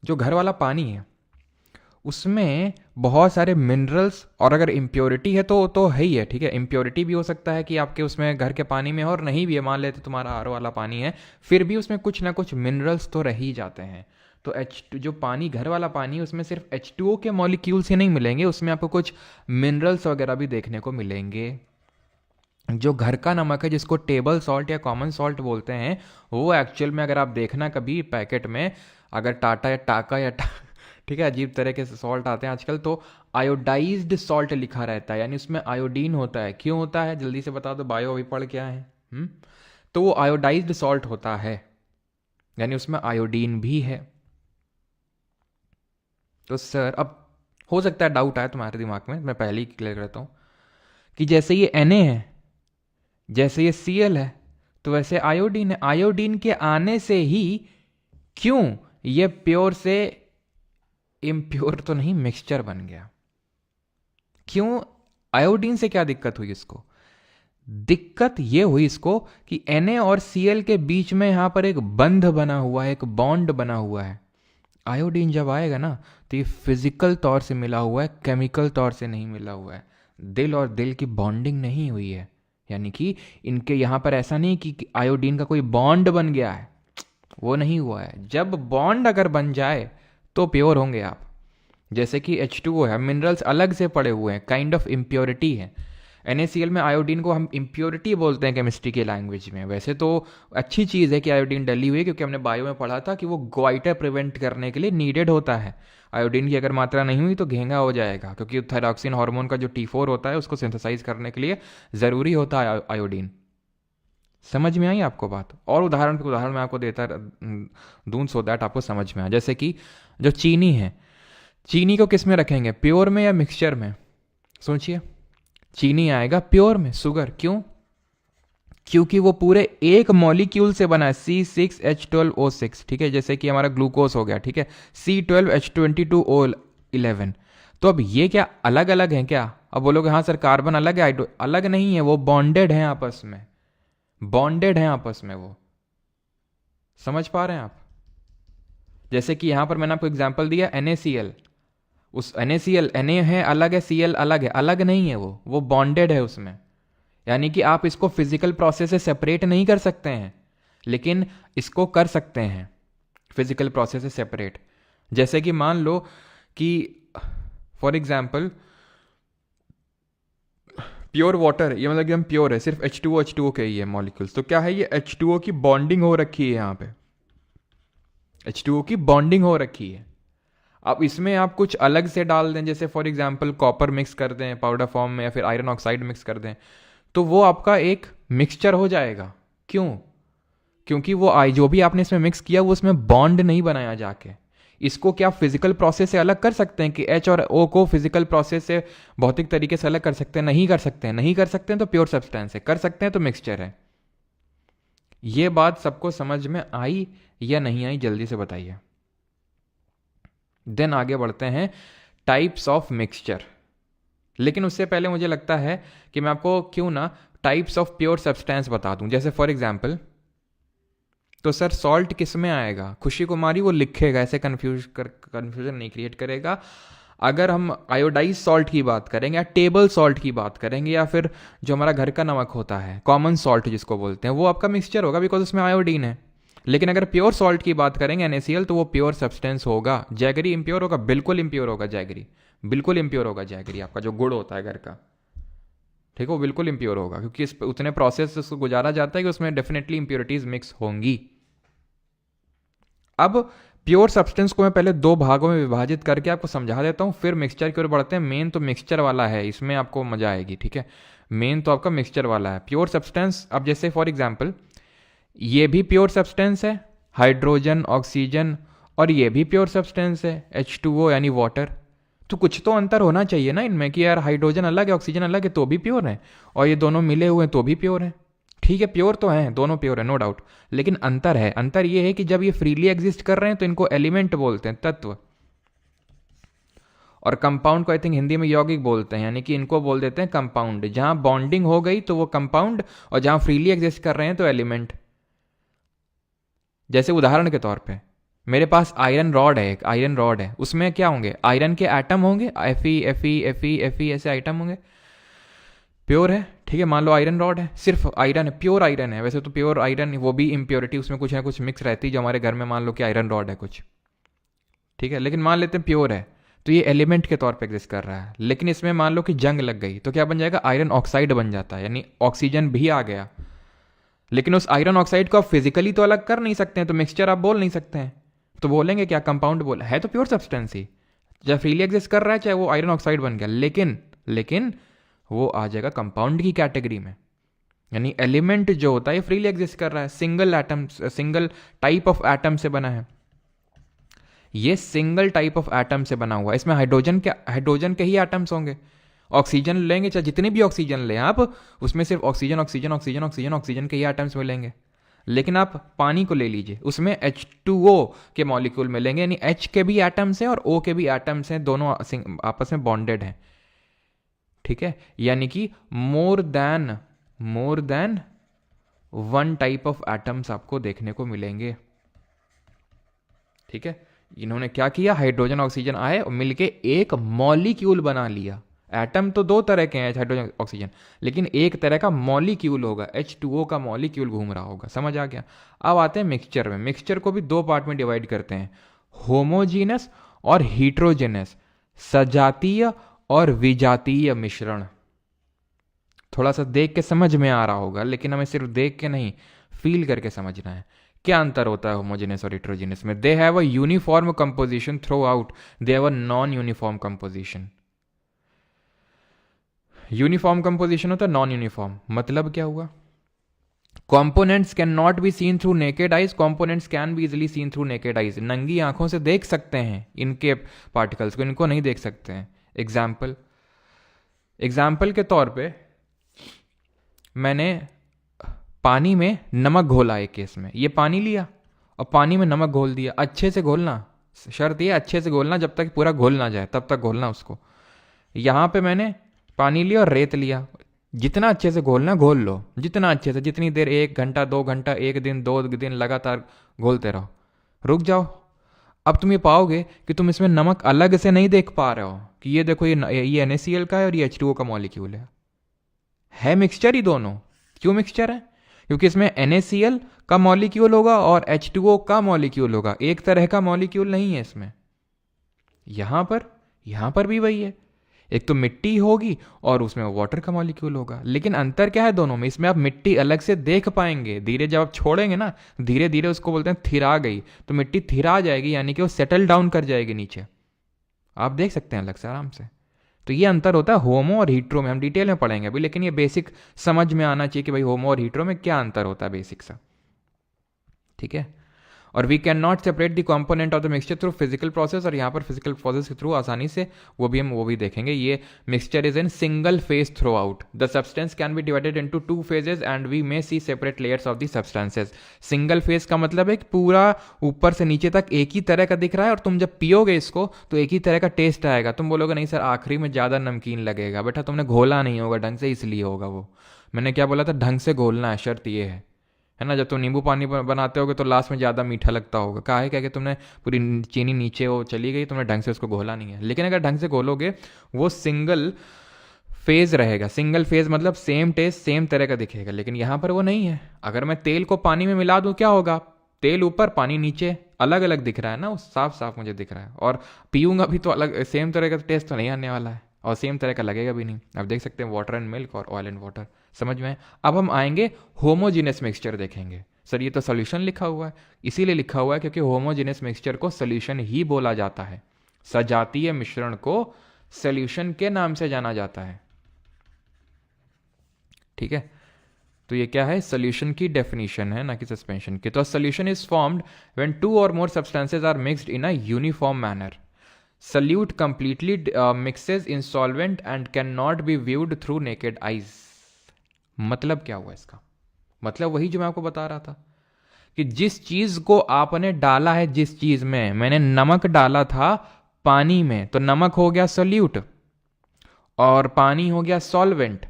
जो घर वाला पानी है उसमें बहुत सारे मिनरल्स, और अगर इम्प्योरिटी है तो है ही है, ठीक है। इम्प्योरिटी भी हो सकता है कि आपके उसमें घर के पानी में, और नहीं भी है, मान लेते तुम्हारा आर वाला पानी है, फिर भी उसमें कुछ ना कुछ मिनरल्स तो रह ही जाते हैं। तो जो पानी, घर वाला पानी है, उसमें सिर्फ H2O के मॉलिक्यूल्स ही नहीं मिलेंगे, उसमें आपको कुछ मिनरल्स वगैरह भी देखने को मिलेंगे। जो घर का नमक है जिसको टेबल सॉल्ट या कॉमन सॉल्ट बोलते हैं, वो एक्चुअल में अगर आप देखना कभी पैकेट में, अगर टाका या ठीक है, अजीब तरह के सॉल्ट आते हैं आजकल, तो आयोडाइज्ड सॉल्ट लिखा रहता है, यानी उसमें आयोडीन होता है। क्यों होता है जल्दी से बता दो, बायो अभी पढ़ क्या है। तो वो आयोडाइज्ड सॉल्ट होता है, यानी उसमें आयोडीन भी है। तो सर, अब हो सकता है डाउट आए तुम्हारे दिमाग में, मैं पहले ही क्लियर करता हूं कि जैसे ये Na है, जैसे ये Cl है, तो वैसे आयोडीन है। आयोडीन के आने से ही क्यों ये प्योर से इम्प्योर तो नहीं, मिक्सचर बन गया? क्यों? आयोडीन से क्या दिक्कत हुई इसको? दिक्कत ये हुई इसको कि Na और Cl के बीच में यहां पर एक बंध बना हुआ है, एक बॉन्ड बना हुआ है। आयोडीन जब आएगा ना तो ये फिजिकल तौर से मिला हुआ है, केमिकल तौर से नहीं मिला हुआ है। दिल और दिल की बॉन्डिंग नहीं हुई है, यानी कि इनके यहां पर ऐसा नहीं कि आयोडीन का कोई बॉन्ड बन गया है, वो नहीं हुआ है। जब बॉन्ड अगर बन जाए तो प्योर होंगे आप। जैसे कि H2O है, मिनरल्स अलग से पड़े हुए हैं, काइंड ऑफ इम्प्योरिटी है। NaCl में आयोडीन को हम इम्प्योरिटी बोलते हैं केमिस्ट्री के लैंग्वेज में। वैसे तो अच्छी चीज़ है कि आयोडीन डली हुई है, क्योंकि हमने बायो में पढ़ा था कि वो गोइटर प्रिवेंट करने के लिए नीडेड होता है। आयोडीन की अगर मात्रा नहीं हुई तो घेंगा हो जाएगा, क्योंकि थायरॉक्सिन हार्मोन का जो T4 होता है उसको सिंथेसाइज करने के लिए ज़रूरी होता है आयोडीन। समझ में आई आपको बात? और उदाहरण मैं आपको देता दूँ सो दैट आपको समझ में आए। जैसे कि जो चीनी है, चीनी को किस में रखेंगे, प्योर में या मिक्सचर में? सोचिए, चीनी आएगा प्योर में, शुगर। क्यों? क्योंकि वो पूरे एक मॉलिक्यूल से बना है, C6H12O6, ठीक है, जैसे कि हमारा ग्लूकोज हो गया, ठीक है, C12H22O11। तो अब ये क्या अलग अलग हैं क्या? अब बोलोगे हाँ सर कार्बन अलग है, अलग नहीं है, वो बॉन्डेड हैं आपस में, बॉन्डेड हैं आपस में वो। समझ पा रहे हैं आप? जैसे कि यहां पर मैंने आपको एग्जांपल दिया NaCl, उस NaCl Na है अलग है, Cl अलग है, अलग नहीं है, वो बॉन्डेड है उसमें। यानी कि आप इसको फिजिकल प्रोसेस से सेपरेट नहीं कर सकते हैं, लेकिन इसको कर सकते हैं फिजिकल प्रोसेस से सेपरेट। जैसे कि मान लो कि फॉर एग्जाम्पल प्योर वाटर, ये मतलब एकदम प्योर है, सिर्फ H2O के ही है मॉलिक्यूल्स। तो क्या है ये H2O की बॉन्डिंग हो रखी है, यहाँ पे H2O की बॉन्डिंग हो रखी है। अब इसमें आप कुछ अलग से डाल दें, जैसे फॉर एग्जांपल कॉपर मिक्स कर दें पाउडर फॉर्म में, या फिर आयरन ऑक्साइड मिक्स कर दें, तो वो आपका एक मिक्सचर हो जाएगा। क्यों? क्योंकि वो जो भी आपने इसमें मिक्स किया वो उसमें बॉन्ड नहीं बनाया जाके। इसको क्या फिजिकल प्रोसेस से अलग कर सकते हैं कि H और O को फिजिकल प्रोसेस से भौतिक तरीके से अलग कर सकते हैं? नहीं कर सकते हैं। नहीं कर सकते हैं तो प्योर सब्सटेंस है, कर सकते हैं तो मिक्सचर है। ये बात सबको समझ में आई या नहीं आई, जल्दी से बताइए। देन आगे बढ़ते हैं टाइप्स ऑफ मिक्सचर। लेकिन उससे पहले मुझे लगता है कि मैं आपको क्यों ना टाइप्स ऑफ प्योर सब्सटेंस बता दूं। जैसे फॉर एग्जांपल, तो सर सॉल्ट किस में आएगा? खुशी कुमारी वो लिखेगा, ऐसे कंफ्यूजन नहीं क्रिएट करेगा। अगर हम आयोडाइज सॉल्ट की बात करेंगे, या टेबल सॉल्ट की बात करेंगे, या फिर जो हमारा घर का नमक होता है कॉमन सॉल्ट जिसको बोलते हैं, वो आपका मिक्सचर होगा, बिकॉज उसमें आयोडीन है। लेकिन अगर प्योर सॉल्ट की बात करेंगे NaCl, तो वो प्योर सब्सटेंस होगा। जैगरी इम्प्योर होगा? बिल्कुल इम्प्योर होगा जैगरी, बिल्कुल इम्प्योर होगा जैगरी। आपका जो गुड़ होता है घर का, ठीक है, वो बिल्कुल इम्प्योर होगा, क्योंकि इस उतने प्रोसेस से गुजारा जाता है कि उसमें डेफिनेटली इम्प्योरिटीज मिक्स होंगी। अब प्योर सब्सटेंस को मैं पहले दो भागों में विभाजित करके आपको समझा देता हूं, फिर मिक्सचर की ओर बढ़ते हैं। मेन तो मिक्सचर वाला है, इसमें आपको मजा आएगी, ठीक है। मेन तो आपका मिक्सचर वाला है। प्योर सब्सटेंस, अब जैसे फॉर एग्जांपल ये भी प्योर सब्सटेंस है, हाइड्रोजन ऑक्सीजन, और ये भी प्योर सब्सटेंस है H2O यानी वाटर। तो कुछ तो अंतर होना चाहिए ना इनमें, कि यार हाइड्रोजन अलग है ऑक्सीजन अलग है तो भी प्योर है, और ये दोनों मिले हुए हैं तो भी प्योर है। ठीक है, प्योर तो हैं, दोनों प्योर है, नो डाउट। लेकिन अंतर है, अंतर ये है कि जब ये फ्रीली एग्जिस्ट कर रहे हैं तो इनको एलिमेंट बोलते हैं, तत्व। और कंपाउंड को आई थिंक हिंदी में यौगिक बोलते हैं, यानी कि इनको बोल देते हैं कंपाउंड। जहां बॉन्डिंग हो गई तो वो कंपाउंड, और जहां फ्रीली एग्जिस्ट कर रहे हैं तो एलिमेंट। जैसे उदाहरण के तौर पे मेरे पास आयरन रॉड है, एक आयरन रॉड है, उसमें क्या होंगे? आयरन के एटम होंगे, Fe ऐसे आइटम होंगे। प्योर है, ठीक है, मान लो आयरन रॉड है, सिर्फ आयरन है, प्योर आयरन है। वैसे तो प्योर आयरन वो भी इम्प्योरिटी उसमें कुछ ना कुछ मिक्स रहती है, जो हमारे घर में मान लो कि आयरन रॉड है कुछ, ठीक है, लेकिन मान लेते हैं प्योर है, तो ये एलिमेंट के तौर पे एग्जिस्ट कर रहा है। लेकिन इसमें मान लो कि जंग लग गई तो क्या बन जाएगा? आयरन ऑक्साइड बन जाता है, यानी ऑक्सीजन भी आ गया। लेकिन उस आयरन ऑक्साइड को आप फिजिकली तो अलग कर नहीं सकते हैं, तो मिक्सचर आप बोल नहीं सकते हैं, तो बोलेंगे क्या? कंपाउंड बोल, है तो प्योर सब्सटेंस ही, चाहे फ्रीली एग्जिस्ट कर रहा है चाहे वो आयरन ऑक्साइड बन गया, लेकिन वो आ जाएगा कंपाउंड की कैटेगरी में। यानी एलिमेंट जो होता है फ्रीली एग्जिस्ट कर रहा है, single atom, single type of atom से बना है। ये सिंगल टाइप ऑफ एटम से बना हुआ है। इसमें हाइड्रोजन के ही एटम्स होंगे। ऑक्सीजन लेंगे, चाहे जितनी भी ऑक्सीजन लें आप, उसमें सिर्फ oxygen oxygen oxygen oxygen oxygen के ही एटम्स मिलेंगे। लेकिन आप पानी को ले लीजिए, उसमें H2O के मॉलिक्यूल मिलेंगे, यानी H के भी एटम्स हैं और O के भी एटम्स हैं, दोनों आपस में बॉन्डेड हैं, ठीक है। यानी कि more than one type of atoms आपको देखने को मिलेंगे, ठीक है। इन्होंने क्या किया? हाइड्रोजन ऑक्सीजन आए और मिलके एक मॉलिक्यूल बना लिया। एटम तो दो तरह के हैं, हाइड्रोजन ऑक्सीजन, लेकिन एक तरह का मॉलिक्यूल होगा, H2O का मॉलिक्यूल घूम रहा होगा। समझ आ गया? अब आते हैं मिक्सचर में। मिक्सचर को भी दो पार्ट में डिवाइड करते हैं, होमोजीनस और हीट्रोजेनस। सजातीय और विजातीय मिश्रण। थोड़ा सा देख के समझ में आ रहा होगा, लेकिन हमें सिर्फ देख के नहीं, फील करके समझना है। क्या अंतर होता है होमोजेनस और हेटेरोजेनस में? They have a uniform composition through out, they have a non uniform composition. Uniform composition होता है, नॉन यूनिफॉर्म मतलब क्या हुआ? Components can not be seen through naked eyes, components can be easily seen through naked eyes. नंगी आंखों से देख सकते हैं इनके पार्टिकल्स को, इनको नहीं देख सकते हैं। एग्जाम्पल के तौर पे मैंने पानी में नमक घोला एक केस में, ये पानी लिया और पानी में नमक घोल दिया। अच्छे से घोलना, शर्त ये अच्छे से घोलना, जब तक पूरा घोल ना जाए तब तक घोलना उसको। यहाँ पे मैंने पानी लिया और रेत लिया, जितना अच्छे से घोलना घोल लो, जितना अच्छे से, जितनी देर, 1 घंटा 2 घंटा, 1 दिन 2 दिन लगातार घोलते रहो, रुक जाओ। अब तुम ये पाओगे कि तुम इसमें नमक अलग से नहीं देख पा रहे हो कि ये देखो ये NaCl का है और ये H2O का मॉलिक्यूल है मिक्सचर ही दोनों। क्यों मिक्सचर है? क्योंकि इसमें NaCl का मॉलिक्यूल होगा और H2O का मॉलिक्यूल होगा, एक तरह का मॉलिक्यूल नहीं है इसमें। यहां पर भी वही है, एक तो मिट्टी होगी और उसमें वाटर का मॉलिक्यूल होगा। लेकिन अंतर क्या है दोनों में? इसमें आप मिट्टी अलग से देख पाएंगे, धीरे जब आप छोड़ेंगे ना, धीरे धीरे उसको बोलते हैं थिरा गई, तो मिट्टी थिरा जाएगी, यानी कि वो सेटल डाउन कर जाएगी नीचे, आप देख सकते हैं अलग से आराम से। तो ये अंतर होता है होमो और हीट्रो में, हम डिटेल में पढ़ेंगे अभी, लेकिन ये बेसिक समझ में आना चाहिए कि भाई होमो और हीट्रो में क्या अंतर होता है बेसिक सा, ठीक है। और we can not separate the component of the mixture through physical process, और यहाँ पर फिजिकल प्रोसेस के थ्रू आसानी से वो भी देखेंगे। ये mixture is in single phase throughout, the substance can be divided into 2 phases and we may see separate layers of the substances. Single phase का मतलब है कि पूरा ऊपर से नीचे तक एक ही तरह का दिख रहा है, और तुम जब पियोगे इसको तो एक ही तरह का टेस्ट आएगा। तुम बोलोगे नहीं सर आखिरी में ज़्यादा नमकीन लगेगा, बेटा तुमने घोला नहीं होगा ढंग से, इसलिए होगा वो। मैंने क्या बोला था? ढंग से घोलना है, शर्त ये है ना। जब तुम नींबू पानी बनाते होगे तो लास्ट में ज़्यादा मीठा लगता होगा, कहा है क्या कि तुमने पूरी चीनी नीचे वो चली गई, तुमने ढंग से उसको घोला नहीं है। लेकिन अगर ढंग से घोलोगे वो सिंगल फेज रहेगा। सिंगल फेज मतलब सेम टेस्ट सेम तरह का दिखेगा, लेकिन यहाँ पर वो नहीं है। अगर मैं तेल को पानी में मिला दूँ क्या होगा? तेल ऊपर पानी नीचे अलग अलग दिख रहा है ना, वो साफ साफ मुझे दिख रहा है, और पीऊँगा भी तो अलग, सेम तरह का टेस्ट तो नहीं आने वाला है, और सेम तरह का लगेगा भी नहीं। आप देख सकते हैं वाटर एंड मिल्क और ऑयल एंड वाटर, समझ में। अब हम आएंगे होमोजीनियस मिक्सचर देखेंगे। सर ये तो सोल्यूशन लिखा हुआ है, इसीलिए लिखा हुआ है क्योंकि होमोजीनियस मिक्सचर को सोल्यूशन ही बोला जाता है। सजातीय मिश्रण को सोल्यूशन के नाम से जाना जाता है, ठीक है। तो ये क्या है? सोल्यूशन की डेफिनेशन है, ना कि सस्पेंशन की। तो solution is formed when 2 or more substances are mixed in a uniform manner. Solute completely mixes in solvent and cannot be viewed through naked eyes. मतलब क्या हुआ इसका? मतलब वही जो मैं आपको बता रहा था कि जिस चीज को आपने डाला है, जिस चीज में मैंने नमक डाला था पानी में, तो नमक हो गया सोल्यूट और पानी हो गया सॉल्वेंट।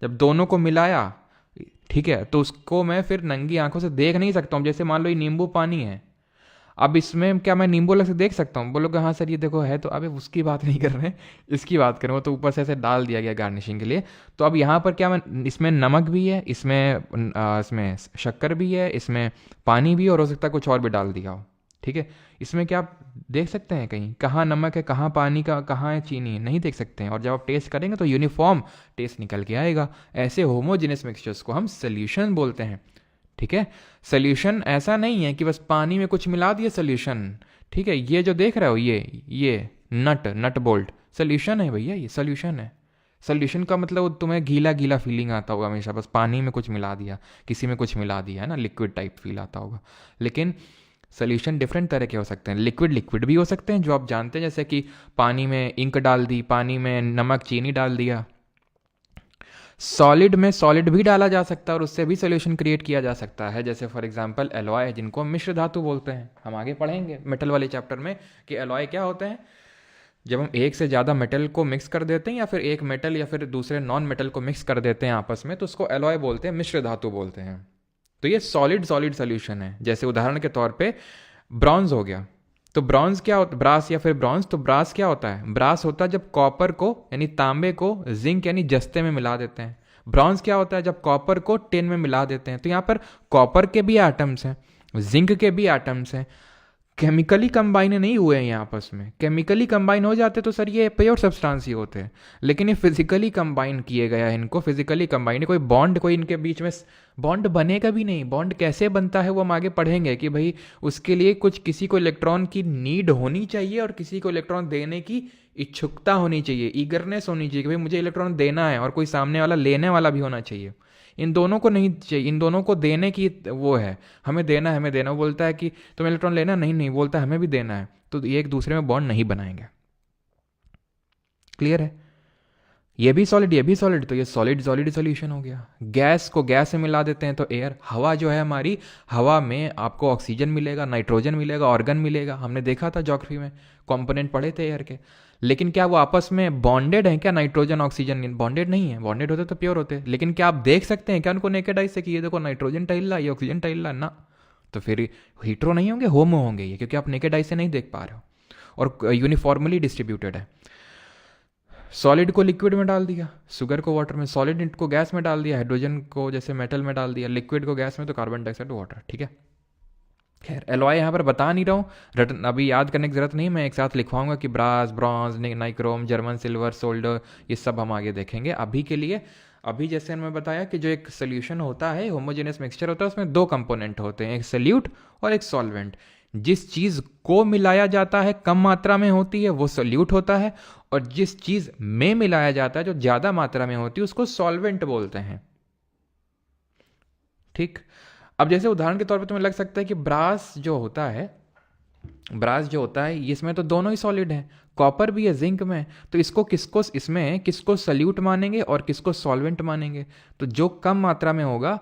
जब दोनों को मिलाया, ठीक है, तो उसको मैं फिर नंगी आंखों से देख नहीं सकता हूं। जैसे मान लो ये नींबू पानी है, अब इसमें क्या मैं नींबू अलग से देख सकता हूँ? बोलोगे हाँ सर ये देखो है, तो अबे उसकी बात नहीं कर रहे हैं, इसकी बात करें। वो तो ऊपर से ऐसे डाल दिया गया गार्निशिंग के लिए। तो अब यहाँ पर क्या मैं, इसमें नमक भी है, इसमें शक्कर भी है, इसमें पानी भी, और हो सकता है कुछ और भी डाल दिया हो, ठीक है। इसमें क्या आप देख सकते हैं कहीं कहाँ नमक है, कहाँ पानी का, कहाँ है चीनी? नहीं देख सकते हैं। और जब आप टेस्ट करेंगे तो यूनिफॉर्म टेस्ट निकल के आएगा। ऐसे होमोजेनस मिक्सचर्स को हम सोल्यूशन बोलते हैं, ठीक है। सोल्यूशन ऐसा नहीं है कि बस पानी में कुछ मिला दिए सोल्यूशन, ठीक है। ये जो देख रहे हो ये नट बोल्ट सोल्यूशन है भैया, ये सोल्यूशन है। सोल्यूशन का मतलब तुम्हें गीला गीला फीलिंग आता होगा हमेशा, बस पानी में कुछ मिला दिया, किसी में कुछ मिला दिया है ना, लिक्विड टाइप फील आता होगा। लेकिन सोल्यूशन डिफरेंट तरह के हो सकते हैं। लिक्विड भी हो सकते हैं जो आप जानते हैं, जैसे कि पानी में इंक डाल दी, पानी में नमक चीनी डाल दिया। सॉलिड में सॉलिड भी डाला जा सकता है और उससे भी सोल्यूशन क्रिएट किया जा सकता है, जैसे फॉर एग्जांपल एलॉय, जिनको मिश्र धातु बोलते हैं। हम आगे पढ़ेंगे मेटल वाले चैप्टर में कि एलॉय क्या होते हैं। जब हम एक से ज़्यादा मेटल को मिक्स कर देते हैं, या फिर एक मेटल या फिर दूसरे नॉन मेटल को मिक्स कर देते हैं आपस में, तो उसको एलॉय बोलते हैं, मिश्र धातु बोलते हैं। तो ये सॉलिड सोल्यूशन है। जैसे उदाहरण के तौर पे ब्रॉन्ज हो गया, तो ब्रॉन्ज क्या होता है? ब्रास या फिर ब्रॉन्ज। तो ब्रास क्या होता है? ब्रास होता है जब कॉपर को यानी तांबे को जिंक यानी जस्ते में मिला देते हैं। ब्रॉन्ज क्या होता है? जब कॉपर को टिन में मिला देते हैं। तो यहाँ पर कॉपर के भी एटम्स हैं, जिंक के भी एटम्स हैं, केमिकली कंबाइन नहीं हुए हैं ये आपस में। केमिकली कंबाइन हो जाते तो सर ये प्योर सब्सटेंस ही होते हैं, लेकिन ये फिजिकली कंबाइन किए गया है इनको, फिजिकली कंबाइन, कोई बॉन्ड कोई इनके बीच में बॉन्ड बनेगा भी नहीं। बॉन्ड कैसे बनता है वो हम आगे पढ़ेंगे कि भाई उसके लिए कुछ किसी को इलेक्ट्रॉन की नीड होनी चाहिए और किसी को इलेक्ट्रॉन देने की इच्छुकता होनी चाहिए, ईगरनेस होनी चाहिए कि भाई मुझे इलेक्ट्रॉन देना है, और कोई सामने वाला लेने वाला भी होना चाहिए। इन दोनों को नहीं चाहिए, इन दोनों को देने की वो है, हमें देना है, हमें देना। वो बोलता है कि तुम इलेक्ट्रॉन लेना, नहीं नहीं बोलता है हमें भी देना है, तो ये एक दूसरे में बॉन्ड नहीं बनाएंगे। क्लियर है? ये भी सॉलिड ये भी सॉलिड, तो ये सॉलिड सॉलिड सॉल्यूशन हो गया। गैस को गैस में मिला देते हैं तो एयर, हवा जो है हमारी, हवा में आपको ऑक्सीजन मिलेगा, नाइट्रोजन मिलेगा, ऑर्गन मिलेगा। हमने देखा था ज्योग्राफी में, कंपोनेंट पढ़े थे एयर के। लेकिन क्या वो आपस में बॉन्डेड हैं क्या? नाइट्रोजन ऑक्सीजन बॉन्डेड नहीं है। बॉन्डेड होते तो प्योर होते, लेकिन क्या आप देख सकते हैं क्या उनको नेकेड आई से कि ये देखो नाइट्रोजन टहल रहा है, ये ऑक्सीजन टहल रहा है? ना। तो फिर हीट्रो नहीं होंगे, होमो होंगे ये, क्योंकि आप नेकेड आई से नहीं देख पा रहे हो, और यूनिफॉर्मली डिस्ट्रीब्यूटेड है। सॉलिड को लिक्विड में डाल दिया, शुगर को वाटर में, सॉलिड को गैस में डाल दिया, हाइड्रोजन को जैसे मेटल में डाल दिया, लिक्विड को गैस में, तो कार्बन डाइऑक्साइड वाटर। ठीक है, खैर एलॉय यहाँ पर बता नहीं रहा हूँ, रटन अभी याद करने की जरूरत नहीं, मैं एक साथ लिखवाऊंगा कि brass, bronze, nichrome, German silver, solder, ये सब हम आगे देखेंगे। अभी के लिए, अभी जैसे मैं बताया कि जो एक सोल्यूशन होता है, होमोजेनियस मिक्सचर होता है, उसमें दो कंपोनेंट होते हैं, एक सोल्यूट और एक सॉल्वेंट। जिस चीज़ को मिलाया जाता है कम मात्रा में होती है वो सोल्यूट होता है, और जिस चीज़ में मिलाया जाता है जो ज़्यादा मात्रा में होती है उसको सॉल्वेंट बोलते हैं। ठीक, अब जैसे उदाहरण के तौर पे तुम्हें लग सकता है कि ब्रास जो होता है, ब्रास जो होता है इसमें तो दोनों ही सॉलिड हैं, कॉपर भी है जिंक में, तो इसको किसको, इसमें किसको सल्यूट मानेंगे और किसको सॉल्वेंट मानेंगे? तो जो कम मात्रा में होगा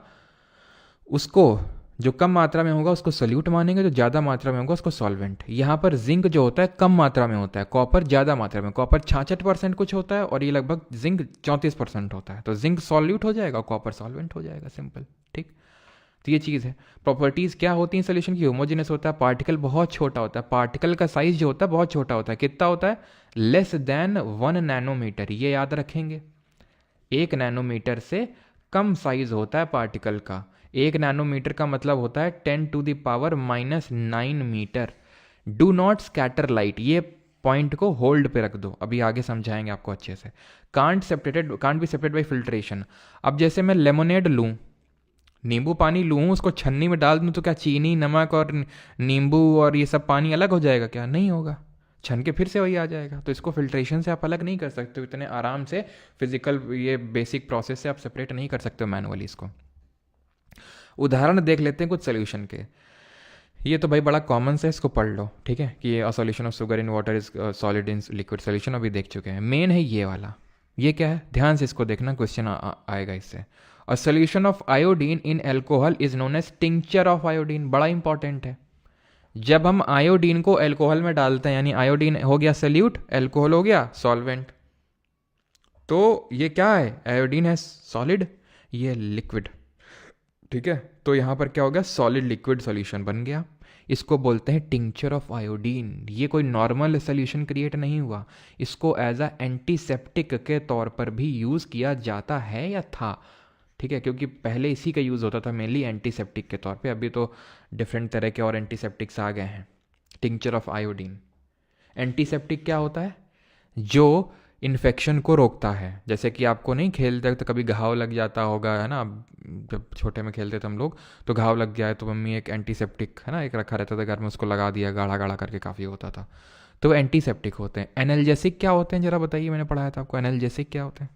उसको, जो कम मात्रा में होगा उसको सल्यूट मानेंगे, जो ज़्यादा मात्रा में होगा उसको सॉल्वेंट। यहाँ पर जिंक जो होता है कम मात्रा में होता है, कॉपर ज़्यादा मात्रा में, कॉपर 66% कुछ होता है और ये लगभग जिंक 34% होता है, तो जिंक सॉल्यूट हो जाएगा, कॉपर सॉल्वेंट हो जाएगा, सिंपल। ठीक, तो ये चीज़ है। प्रॉपर्टीज़ क्या होती हैं सोल्यूशन की? होमोजेनस होता है, पार्टिकल बहुत छोटा होता है, पार्टिकल का साइज जो होता है बहुत छोटा होता है। कितना होता है? लेस देन 1 नैनोमीटर, ये याद रखेंगे। 1 नैनोमीटर से कम साइज होता है पार्टिकल का। 1 नैनोमीटर का मतलब होता है 10⁻⁻⁹ metre. Do not scatter light, ये पॉइंट को होल्ड पे रख दो, अभी आगे समझाएंगे आपको अच्छे से। Can't be separated by filtration. अब जैसे मैं लेमोनेड लूँ, नींबू पानी लूँ, उसको छन्नी में डाल दूँ, तो क्या चीनी, नमक और नींबू और ये सब पानी अलग हो जाएगा? क्या नहीं होगा, छन के फिर से वही आ जाएगा। तो इसको फिल्ट्रेशन से आप अलग नहीं कर सकते हो इतने आराम से, फिजिकल ये बेसिक प्रोसेस से आप सेपरेट नहीं कर सकते हो मैनुअली इसको। उदाहरण देख लेते हैं कुछ सोल्यूशन के। ये तो भाई बड़ा कॉमन से, इसको पढ़ लो, ठीक है, कि a solution of sugar in water is solid in liquid solution, अभी देख चुके हैं। मेन है ये वाला, ये क्या है, ध्यान से इसको देखना, क्वेश्चन आएगा इससे। A solution of iodine in alcohol is known as tincture of iodine, बड़ा इंपॉर्टेंट है। जब हम आयोडीन को एल्कोहल में डालते हैं, यानी आयोडीन हो गया सोल्यूट, एल्कोहल हो गया सॉल्वेंट, तो ये क्या है? आयोडीन है सॉलिड, ये लिक्विड। ठीक है, तो यहाँ पर क्या हो गया? सॉलिड लिक्विड सॉल्यूशन बन गया। इसको बोलते हैं टिंक्चर ऑफ आयोडीन। ये कोई नॉर्मल सॉल्यूशन क्रिएट नहीं हुआ, इसको एज अ एंटीसेप्टिक के तौर पर भी यूज़ किया जाता है या था। ठीक है, क्योंकि पहले इसी का यूज़ होता था मेनली एंटीसेप्टिक के तौर पे, अभी तो डिफरेंट तरह के और एंटीसेप्टिक्स आ गए हैं। Tincture of iodine. एंटीसेप्टिक क्या होता है? जो इन्फेक्शन को रोकता है। जैसे कि आपको नहीं, खेलते तो कभी घाव लग जाता होगा, है ना, जब छोटे में खेलते थे हम लोग, तो घाव लग गया है तो मम्मी एक एंटीसेप्टिक, है ना, एक रखा रहता था घर में, उसको लगा दिया, गाढ़ा गाढ़ा करके काफ़ी होता था, तो एंटीसेप्टिक होते हैं। एनाल्जेसिक क्या होते हैं जरा बताइए, मैंने पढ़ाया था आपको, एनाल्जेसिक क्या होते हैं?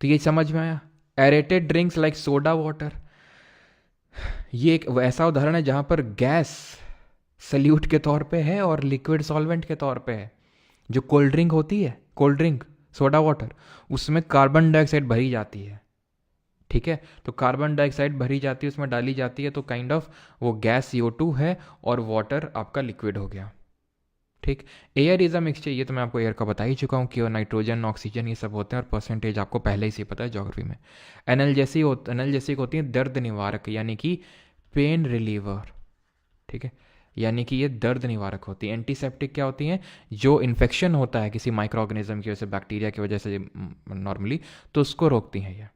तो ये समझ में आया। Aerated drinks like soda water, ये एक ऐसा उदाहरण है जहाँ पर गैस सल्यूट के तौर पे है और लिक्विड सॉल्वेंट के तौर पे है। जो कोल्ड ड्रिंक होती है, कोल्ड ड्रिंक सोडा वाटर, उसमें कार्बन डाइऑक्साइड भरी जाती है। ठीक है, तो कार्बन डाइऑक्साइड भरी जाती है, उसमें डाली जाती है, तो काइंड ऑफ वो गैस CO2 है और वाटर आपका लिक्विड हो गया। ठीक, एयर इज अ मिक्सचर, ये तो मैं आपको एयर का बता ही चुका हूँ कि नाइट्रोजन, ऑक्सीजन, ये सब होते हैं, और परसेंटेज आपको पहले ही से पता है ज्योग्राफी में। एनाल्जेसिक होती है दर्द निवारक, यानी कि पेन रिलीवर। ठीक है, यानी कि ये दर्द निवारक होती है। एंटीसेप्टिक क्या होती हैं? जो इन्फेक्शन होता है किसी माइक्रो ऑर्गेनिज्म की वजह से, बैक्टीरिया की वजह से नॉर्मली, तो उसको रोकती हैं ये।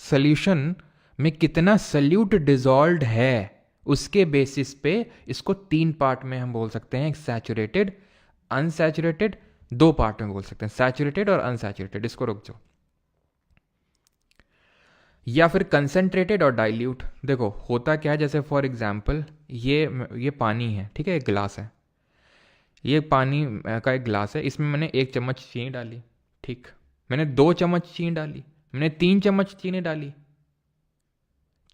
सोल्यूशन में कितना सल्यूट डिजॉल्व है, उसके बेसिस पे इसको 3 पार्ट में हम बोल सकते हैं, सैचुरेटेड, अनसैचुरेटेड, 2 पार्ट में बोल सकते हैं, सैचुरेटेड और अनसैचुरेटेड। इसको रुक जाओ। या फिर कंसंट्रेटेड और डाइल्यूट। देखो होता क्या है, जैसे फॉर एग्जांपल ये पानी है, ठीक है, एक गिलास है, ये पानी का एक गिलास है, इसमें मैंने 1 चम्मच चीनी डाली, ठीक, मैंने 2 चम्मच चीनी डाली, मैंने 3 चम्मच चीनी डाली,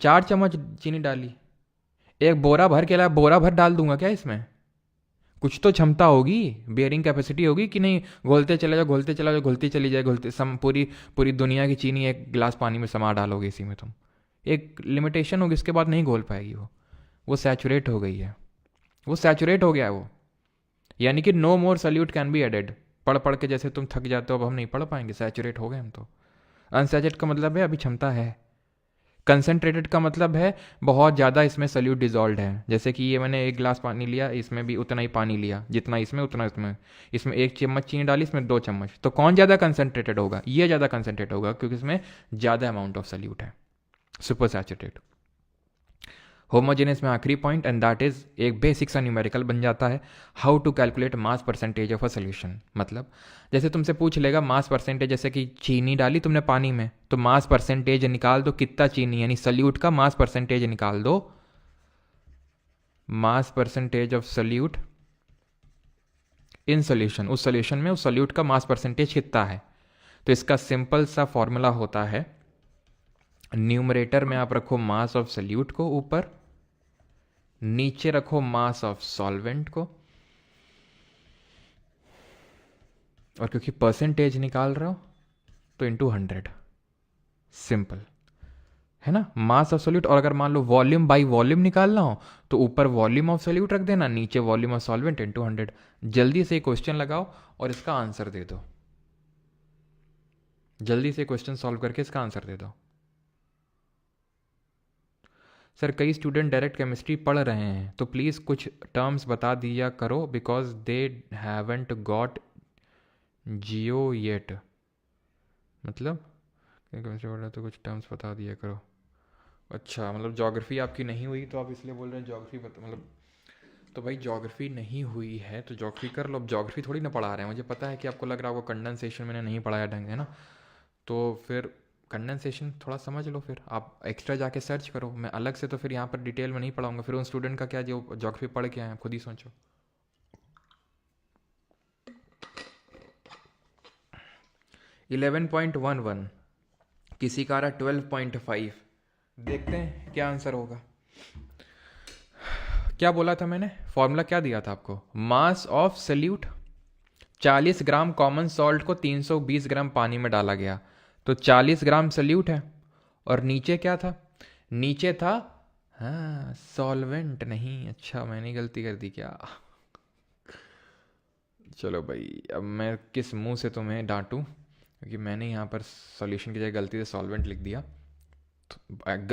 4 चम्मच चीनी डाली, एक बोरा भर के ला, बोरा भर डाल दूंगा क्या इसमें? कुछ तो क्षमता होगी, बियरिंग कैपेसिटी होगी कि नहीं? घोलते चले जाओ, घोलते चला जाओ, घुलती चली जाए, घुलते पूरी पूरी दुनिया की चीनी एक गिलास पानी में समा डालोगे इसी में तुम, एक लिमिटेशन होगी, उसके बाद नहीं घोल पाएगी वो सैचुरेट हो गई है, वो सैचुरेट हो गया है वो, यानी कि no more solute can be added. पढ़ पढ़ के जैसे तुम थक जाते हो, अब हम नहीं पढ़ पाएंगे, सैचुरेट हो गए हम तो। अनसैचुरेट का मतलब है अभी क्षमता है। कंसनट्रेटेड का मतलब है बहुत ज़्यादा इसमें सल्यूट डिजॉल्व है, जैसे कि ये मैंने 1 गिलास पानी लिया, इसमें भी उतना ही पानी लिया, जितना इसमें उतना इसमें, इसमें 1 चम्मच चीनी डाली, इसमें 2 चम्मच, तो कौन ज़्यादा कंसनट्रेटेड होगा? ये ज़्यादा कंसनट्रेट होगा, क्योंकि इसमें ज़्यादा अमाउंट ऑफ सल्यूट है, सुपर सैचुरेटेड। होमोजेनियस में आखिरी पॉइंट, एंड दैट इज एक बेसिक सा न्यूमेरिकल बन जाता है, how to calculate mass percentage of a solution. मतलब जैसे तुमसे पूछ लेगा मास परसेंटेज, जैसे कि चीनी डाली तुमने पानी में, तो मास परसेंटेज निकाल दो कितना चीनी, यानी सल्यूट का मास परसेंटेज निकाल दो, मास percentage of solute in solution, उस सोल्यूशन में उस सल्यूट का मास परसेंटेज कितना है। तो इसका सिंपल सा फॉर्मूला होता है, न्यूमरेटर में आप रखो मास ऑफ सल्यूट को, ऊपर नीचे रखो मास ऑफ सॉल्वेंट को, और क्योंकि परसेंटेज निकाल रहा हो तो इंटू 100, सिंपल है ना, मास ऑफ सॉल्यूट। और अगर मान लो वॉल्यूम बाई वॉल्यूम निकालना हो तो ऊपर वॉल्यूम ऑफ सॉल्यूट रख देना, नीचे वॉल्यूम ऑफ सॉल्वेंट इंटू 100। जल्दी से क्वेश्चन लगाओ और इसका आंसर दे दो, जल्दी से क्वेश्चन सॉल्व करके इसका आंसर दे दो। सर कई स्टूडेंट डायरेक्ट केमिस्ट्री पढ़ रहे हैं, तो प्लीज़ कुछ टर्म्स बता दिया करो, because they haven't got Jio yet. मतलब केमिस्ट्री पढ़ रहे तो कुछ टर्म्स बता दिया करो। अच्छा, मतलब ज्योग्राफी आपकी नहीं हुई तो आप इसलिए बोल रहे हैं ज्योग्राफी मतलब, तो भाई ज्योग्राफी नहीं हुई है तो ज्योग्राफी कर लो। अब ज्योग्राफी थोड़ी ना पढ़ा रहे हैं, मुझे पता है कि आपको लग रहा होगा कंडेंसेशन मैंने नहीं पढ़ाया ढंग है ना, तो फिर कंडेंसेशन थोड़ा समझ लो, फिर आप एक्स्ट्रा जाके सर्च करो। मैं अलग से तो फिर यहाँ पर डिटेल में नहीं पढ़ाऊंगा, फिर उन स्टूडेंट का क्या जो ज्योग्राफी पढ़ के आए हैं, खुद ही सोचो। (11.11) किसी का रहा 12.5, देखते हैं क्या आंसर होगा। क्या बोला था मैंने, फॉर्मूला क्या दिया था आपको, mass of solute 40 gram common salt को 320 ग्राम पानी में डाला गया, तो 40 ग्राम सल्यूट है, और नीचे क्या था, नीचे था हाँ सॉल्वेंट नहीं, अच्छा मैंने गलती कर दी क्या। चलो भाई, अब मैं किस मुंह से तुम्हें डांटूं, क्योंकि मैंने यहाँ पर सॉल्यूशन की जगह गलती से सॉल्वेंट लिख दिया, तो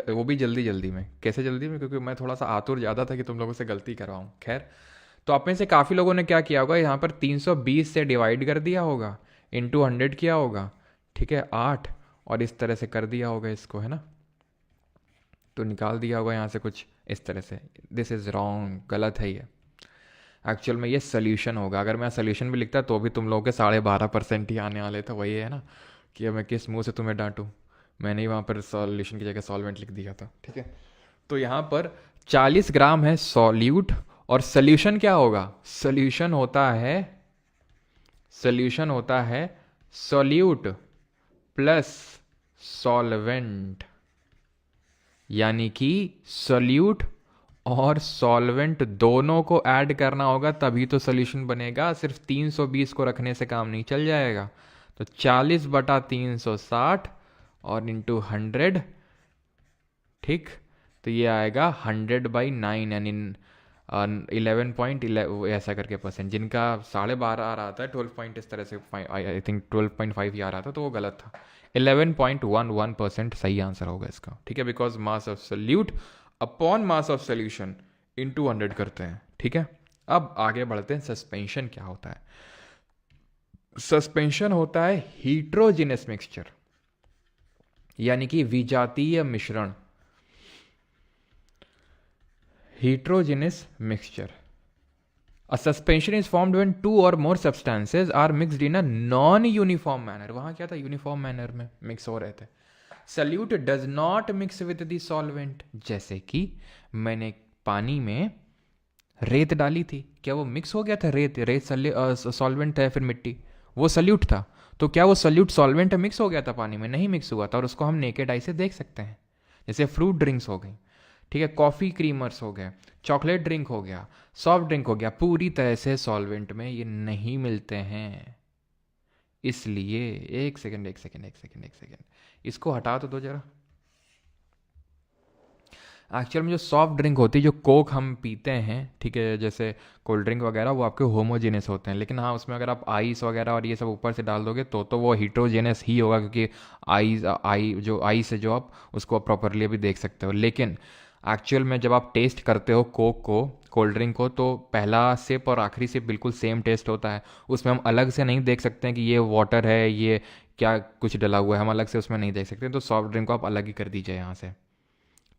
वो भी जल्दी जल्दी में। कैसे जल्दी में, क्योंकि मैं थोड़ा सा आतुर ज़्यादा था कि तुम लोगों से गलती करवाऊँ। खैर, तो आप में से काफ़ी लोगों ने क्या किया होगा, यहाँ पर 320 से डिवाइड कर दिया होगा, इंटू 100 किया होगा, ठीक है 8, और इस तरह से कर दिया होगा इसको, है ना, तो निकाल दिया होगा यहाँ से कुछ इस तरह से। दिस इज़ रॉन्ग, गलत है ये। एक्चुअल में ये सोल्यूशन होगा, अगर मैं सोल्यूशन भी लिखता तो भी तुम लोगों के 12.5% ही आने वाले थे। वही है ना कि मैं किस मुंह से तुम्हें डांटूँ, मैंने ही वहाँ पर सॉल्यूशन की जगह सॉल्वेंट लिख दिया था, ठीक है। तो यहाँ पर 40 ग्राम है सॉल्यूट, और सोल्यूशन क्या होगा, सोल्यूशन होता है सॉल्यूट प्लस सॉल्वेंट, यानी कि सॉल्यूट और सॉल्वेंट दोनों को ऐड करना होगा, तभी तो सोल्यूशन बनेगा। सिर्फ 320 को रखने से काम नहीं चल जाएगा, तो 40/360 और इंटू 100, ठीक, तो ये आएगा 100/9, यानी 11.11 ऐसा करके परसेंट। जिनका 12.5 आ रहा था, 12 पॉइंट इस तरह से, आई थिंक 12.5 ही आ रहा था, तो वो गलत था। 11.11% सही आंसर होगा इसका, ठीक है, because mass of solute upon mass of solution into 100 करते हैं, ठीक है। अब आगे बढ़ते हैं, सस्पेंशन क्या होता है। सस्पेंशन होता है हीट्रोजिनस मिक्सचर, यानी कि विजातीय मिश्रण। heterogeneous mixture. A suspension is formed when two or more substances are mixed in a non-uniform manner. वहाँ क्या था, यूनिफॉर्म मैनर में मिक्स हो रहे थे. Solute does not mix with the solvent. जैसे कि मैंने पानी में रेत डाली थी, क्या वो मिक्स हो गया था? रेत सॉल्वेंट था या फिर मिट्टी? वो सल्यूट था. तो क्या वो सल्यूट सॉल्वेंट मिक्स हो गया था पानी में? नहीं मिक्स हुआ था, और उसको हम नेकेड आई से देख सकते हैं. जैसे फ्रूट ड्रिंक्स हो गई, ठीक है, कॉफ़ी क्रीमर्स हो गए, चॉकलेट ड्रिंक हो गया, सॉफ्ट ड्रिंक हो गया, पूरी तरह से सॉल्वेंट में ये नहीं मिलते हैं. इसलिए एक सेकेंड, इसको हटा तो दो जरा. एक्चुअल में जो सॉफ्ट ड्रिंक होती है, जो कोक हम पीते हैं, ठीक है, जैसे कोल्ड ड्रिंक वगैरह, वो आपके होमोजेनस होते हैं. लेकिन हाँ, उसमें अगर आप आइस वगैरह और ये सब ऊपर से डाल दोगे तो वो हीट्रोजेनस ही होगा, क्योंकि आइस है जो आप उसको प्रॉपरली भी देख सकते हो. लेकिन एक्चुअल में जब आप टेस्ट करते हो कोक को, कोल्ड ड्रिंक को, तो पहला सिप और आखिरी सिप बिल्कुल सेम टेस्ट होता है. उसमें हम अलग से नहीं देख सकते हैं कि ये वाटर है, ये क्या कुछ डला हुआ है, हम अलग से उसमें नहीं देख सकते. तो सॉफ्ट ड्रिंक को आप अलग ही कर दीजिए यहाँ से,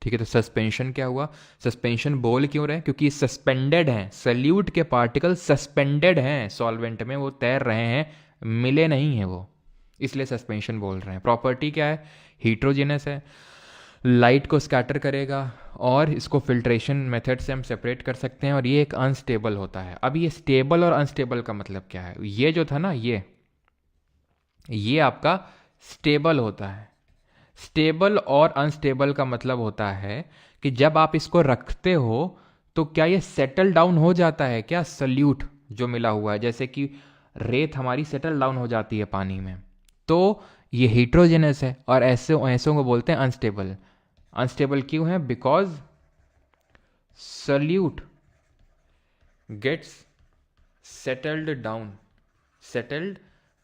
ठीक है. तो सस्पेंशन क्या हुआ? सस्पेंशन बोल क्यों रहे हैं? क्योंकि सस्पेंडेड हैं, सल्यूट के पार्टिकल सस्पेंडेड हैं सॉल्वेंट में, वो तैर रहे हैं, मिले नहीं हैं वो, इसलिए सस्पेंशन बोल रहे हैं. प्रॉपर्टी क्या है? हीट्रोजेनस है, लाइट को स्कैटर करेगा, और इसको फिल्ट्रेशन मेथड से हम सेपरेट कर सकते हैं. और ये एक अनस्टेबल होता है. अब ये स्टेबल और अनस्टेबल का मतलब क्या है? ये जो था ना, ये आपका स्टेबल होता है. स्टेबल और अनस्टेबल का मतलब होता है कि जब आप इसको रखते हो तो क्या ये सेटल डाउन हो जाता है क्या? सल्यूट जो मिला हुआ है, जैसे कि रेत हमारी सेटल डाउन हो जाती है पानी में, तो ये हीट्रोजेनस है. और ऐसों को बोलते हैं अनस्टेबल. अनस्टेबल क्यों है? Because solute gets settled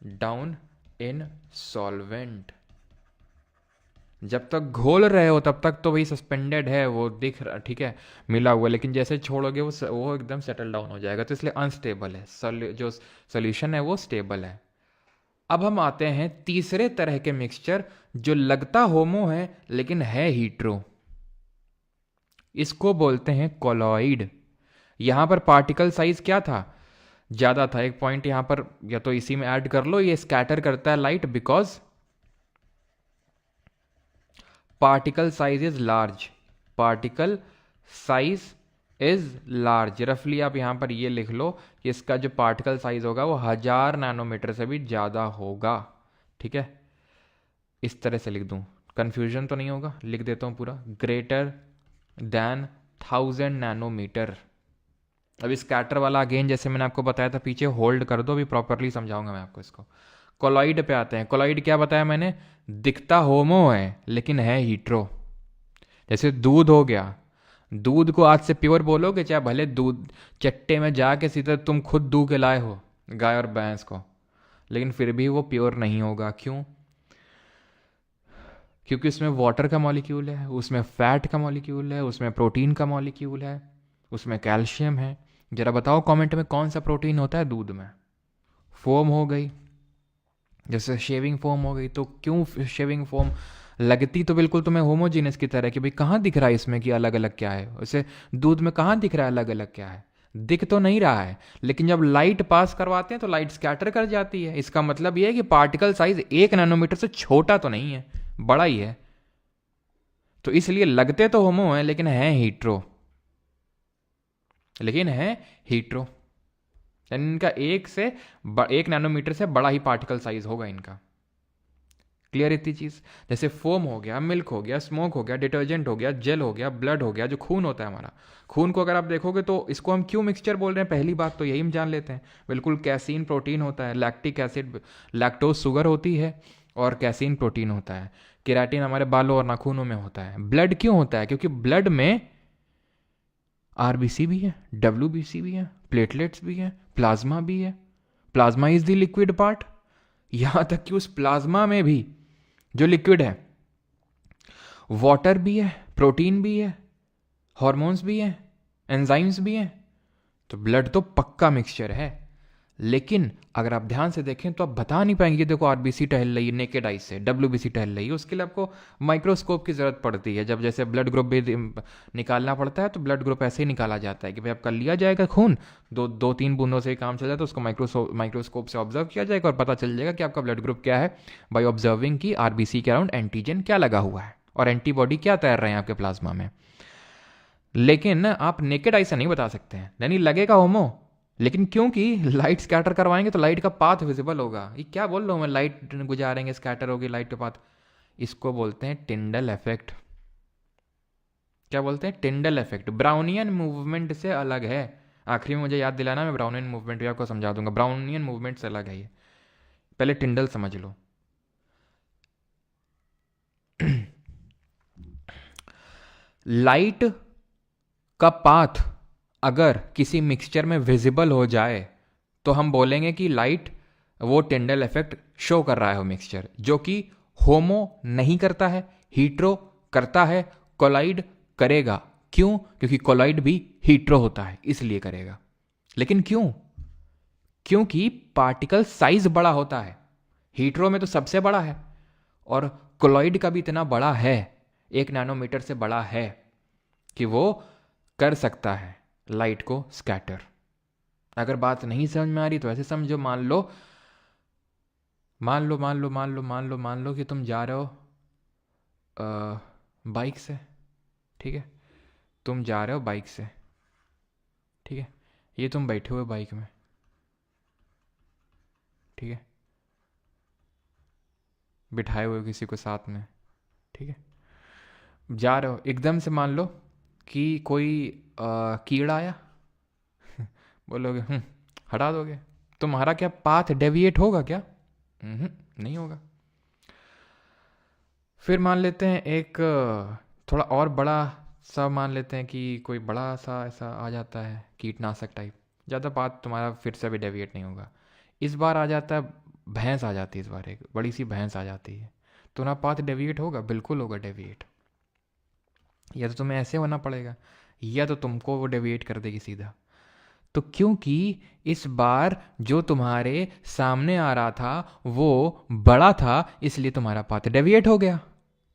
down in solvent. जब तक घोल रहे हो तब तक तो वही सस्पेंडेड है, वो दिख रहा, ठीक है, मिला हुआ. लेकिन जैसे छोड़ोगे वो एकदम सेटल डाउन हो जाएगा, तो इसलिए अनस्टेबल है. जो सोल्यूशन है वो स्टेबल है. अब हम आते हैं तीसरे तरह के मिक्सचर, जो लगता होमो है लेकिन है हीट्रो. इसको बोलते हैं कोलॉइड. यहां पर पार्टिकल साइज क्या था? ज्यादा था. एक पॉइंट यहां पर या तो इसी में ऐड कर लो, ये स्कैटर करता है light because particle size is large. Particle size is large. रफली आप यहां पर ये लिख लो कि इसका जो पार्टिकल साइज होगा वो 1000 नैनोमीटर से भी ज़्यादा होगा, ठीक है. इस तरह से लिख दूं, कंफ्यूजन तो नहीं होगा. लिख देता हूं पूरा, ग्रेटर देन 1000 नैनोमीटर. अब स्कैटर वाला अगेन जैसे मैंने आपको बताया था पीछे, होल्ड कर दो, अभी प्रॉपरली समझाऊंगा मैं आपको इसको. कोलॉइड पे आते हैं. कोलॉइड क्या बताया मैंने? दिखता होमो है लेकिन है हीट्रो. जैसे दूध हो गया, दूध को आज से प्योर बोलोगे, चाहे भले दूध चट्टे में जाके सीधा तुम खुद दूध के लाए हो गाय और भैंस को, लेकिन फिर भी वो प्योर नहीं होगा. क्यों? क्योंकि उसमें वाटर का मॉलिक्यूल है, उसमें फैट का मॉलिक्यूल है, उसमें प्रोटीन का मॉलिक्यूल है, उसमें कैल्शियम है. जरा बताओ कमेंट में कौन सा प्रोटीन होता है दूध में? फोम हो गई, जैसे शेविंग फोम हो गई. तो क्यों शेविंग फोम? लगती तो बिल्कुल तुम्हें होमोजीनस की तरह कि भाई कहाँ दिख रहा है इसमें कि अलग अलग क्या है. वैसे दूध में कहाँ दिख रहा है अलग अलग क्या है? दिख तो नहीं रहा है, लेकिन जब लाइट पास करवाते हैं तो लाइट स्कैटर कर जाती है. इसका मतलब यह है कि पार्टिकल साइज 1 नैनोमीटर से छोटा तो नहीं है, बड़ा ही है. तो इसलिए लगते तो होमो है लेकिन है हीट्रो. इनका 1 नैनोमीटर से बड़ा ही पार्टिकल साइज होगा इनका. क्लियर इतनी चीज? जैसे फोम हो गया, मिल्क हो गया, स्मोक हो गया, डिटर्जेंट हो गया, जेल हो गया, ब्लड हो गया, जो खून होता है हमारा. खून को अगर आप देखोगे तो इसको हम क्यों मिक्सचर बोल रहे हैं? पहली बात तो यही हम जान लेते हैं. बिल्कुल, कैसीन प्रोटीन होता है, लैक्टिक एसिड, लैक्टोज शुगर होती है, और कैसीन प्रोटीन होता है. केराटिन हमारे बालों और नाखूनों में होता है. ब्लड क्यों होता है? क्योंकि ब्लड में आरबीसी भी है, डब्ल्यूबीसी भी है, प्लेटलेट्स भी है, प्लाज्मा भी है. Plasma is the liquid part. यहां तक कि उस प्लाज्मा में भी जो लिक्विड है, वाटर भी है, प्रोटीन भी है, हॉर्मोन्स भी है, एंजाइम्स भी हैं. तो ब्लड तो पक्का मिक्सचर है. लेकिन अगर आप ध्यान से देखें तो आप बता नहीं पाएंगे कि देखो आरबीसी टहल रही है नेकेड आई से, डब्ल्यूबीसी टहल रही है। उसके लिए आपको माइक्रोस्कोप की ज़रूरत पड़ती है। जब जैसे ब्लड ग्रुप भी निकालना पड़ता है तो ब्लड ग्रुप ऐसे ही निकाला जाता है कि भाई आपका लिया जाएगा खून, दो तीन बूंदों से ही काम चल जाता है, उसको माइक्रोस्कोप से ऑब्जर्व किया जाएगा और पता चल जाएगा कि आपका ब्लड ग्रुप क्या है बाई ऑब्जर्विंग कि आरबीसी के अराउंड एंटीजन क्या लगा हुआ है और एंटीबॉडी क्या तैर रहे हैं आपके प्लाज्मा में। लेकिन आप नेकेड आई से नहीं बता सकते हैं, यानी लगेगा होमो, लेकिन क्योंकि लाइट स्कैटर करवाएंगे तो लाइट का पाथ विजिबल होगा। ये क्या बोल रहा हूँ मैं, लाइट गुजारेंगे स्कैटर होगी लाइट का पाथ, इसको बोलते हैं टिंडल इफेक्ट। क्या बोलते हैं? Tyndall effect. ब्राउनियन मूवमेंट से अलग है। आखिरी में मुझे याद दिलाना, मैं ब्राउनियन मूवमेंट भी आपको समझा दूंगा। ब्राउनियन मूवमेंट से अलग है ये, पहले टिंडल समझ लो। लाइट का पाथ अगर किसी मिक्सचर में विजिबल हो जाए तो हम बोलेंगे कि लाइट वो टिंडल इफेक्ट शो कर रहा है वो मिक्सचर, जो कि होमो नहीं करता है, हीट्रो करता है, कोलाइड करेगा। क्यों? क्योंकि कोलाइड भी हीट्रो होता है इसलिए करेगा। लेकिन क्यों? क्योंकि पार्टिकल साइज बड़ा होता है, हीट्रो में तो सबसे बड़ा है और कोलाइड का भी इतना बड़ा है, 1 नैनोमीटर से बड़ा है कि वो कर सकता है लाइट को स्कैटर। अगर बात नहीं समझ में आ रही तो ऐसे समझो, मान लो कि तुम जा रहे हो बाइक से, ठीक है, तुम जा रहे हो बाइक से, ठीक है, ये तुम बैठे हुए बाइक में, ठीक है, बिठाए हुए किसी को साथ में, ठीक है, जा रहे हो, एकदम से मान लो कि कोई कीड़ा आया बोलोगे हटा दोगे, तुम्हारा क्या पाथ डेविएट होगा क्या? नहीं होगा। फिर मान लेते हैं एक थोड़ा और बड़ा सा, मान लेते हैं कि कोई बड़ा सा ऐसा आ जाता है कीटनाशक टाइप, ज़्यादा पाथ तुम्हारा फिर से भी डेविएट नहीं होगा। इस बार आ जाता है भैंस आ जाती है, इस बार एक बड़ी सी भैंस आ जाती है, तो ना पाथ डेविएट होगा? बिल्कुल होगा डेविएट। या तो तुम्हें ऐसे होना पड़ेगा या तो तुमको वो डेविएट कर देगी सीधा। तो क्योंकि इस बार जो तुम्हारे सामने आ रहा था वो बड़ा था इसलिए तुम्हारा पाथ डेविएट हो गया,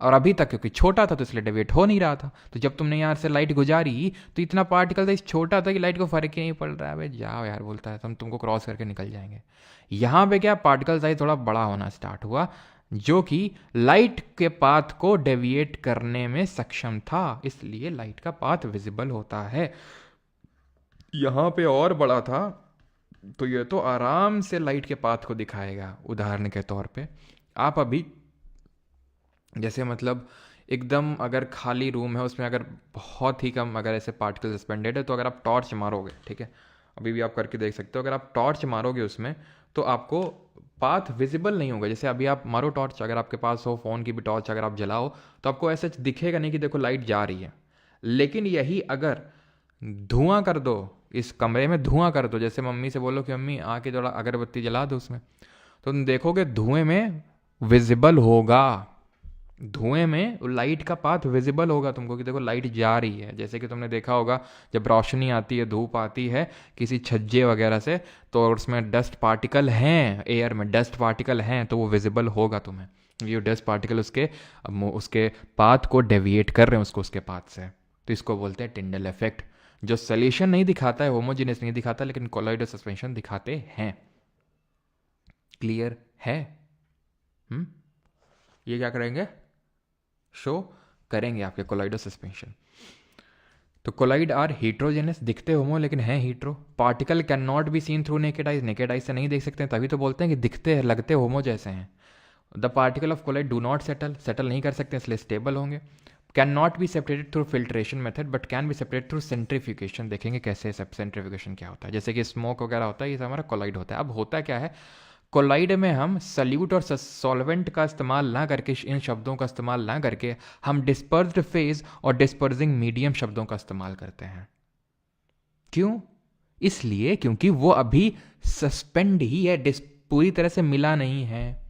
और अभी तक क्योंकि छोटा था तो इसलिए डेविएट हो नहीं रहा था। तो जब तुमने यहाँ से लाइट गुजारी तो इतना पार्टिकल था, इस छोटा था कि लाइट को फर्क ही नहीं पड़ रहा है, भाई जाओ यार, बोलता है, तुमको क्रॉस करके निकल जाएंगे। यहाँ पे क्या, पार्टिकल साइज थोड़ा बड़ा होना स्टार्ट हुआ जो कि लाइट के पाथ को डेविएट करने में सक्षम था, इसलिए लाइट का पाथ विजिबल होता है। यहाँ पे और बड़ा था तो ये तो आराम से लाइट के पाथ को दिखाएगा। उदाहरण के तौर पे आप अभी जैसे मतलब एकदम अगर खाली रूम है, उसमें अगर बहुत ही कम अगर ऐसे पार्टिकल सस्पेंडेड है, तो अगर आप टॉर्च मारोगे, ठीक है, अभी भी आप करके देख सकते हो, अगर आप टॉर्च मारोगे उसमें तो आपको पाथ विजिबल नहीं होगा। जैसे अभी आप मारो टॉर्च, अगर आपके पास हो फ़ोन की भी टॉर्च, अगर आप जलाओ तो आपको ऐसा दिखेगा नहीं कि देखो लाइट जा रही है। लेकिन यही अगर धुआं कर दो, इस कमरे में धुआं कर दो, जैसे मम्मी से बोलो कि मम्मी आके थोड़ा अगरबत्ती जला दो उसमें, तो तुम देखोगे धुएं में विजिबल होगा, धुएं में लाइट का पाथ विजिबल होगा तुमको कि देखो लाइट जा रही है। जैसे कि तुमने देखा होगा जब रोशनी आती है, धूप आती है किसी छज्जे वगैरह से, तो उसमें डस्ट पार्टिकल हैं, एयर में डस्ट पार्टिकल हैं, तो वो विजिबल होगा तुम्हें। ये डस्ट पार्टिकल उसके पाथ को डेविएट कर रहे हैं उसको उसके पाथ से, तो इसको बोलते हैं टिंडल इफेक्ट, जो सॉल्यूशन नहीं दिखाता है, होमोजेनियस नहीं दिखाता, लेकिन कोलॉइडल सस्पेंशन दिखाते हैं। क्लियर है? ये क्या करेंगे? शो करेंगे आपके कोलॉइडल सस्पेंशन। तो कोलाइड आर हेट्रोजेनस, दिखते होमो लेकिन हैं hetero. Particle can not be seen through naked eyes, naked eyes से नहीं देख सकते हैं, तभी तो बोलते हैं कि दिखते हैं, लगते होमो जैसे हैं। The particle of colloid do not settle नहीं कर सकते इसलिए स्टेबल होंगे। Can not be separated through filtration method but can be separate through centrifugation. देखेंगे कैसे सेंट्रीफ्यूगेशन क्या होता है। जैसे कि स्मोक वगैरह होता है, ये हमारा कोलाइड होता है। अब होता क्या है, कोलाइड में हम सल्यूट और सॉल्वेंट का इस्तेमाल ना करके, इन शब्दों का इस्तेमाल ना करके, हम डिस्पर्स्ड फेज और डिस्पर्सिंग मीडियम शब्दों का इस्तेमाल करते हैं। क्यों? इसलिए क्योंकि वो अभी सस्पेंड ही है, पूरी तरह से मिला नहीं है।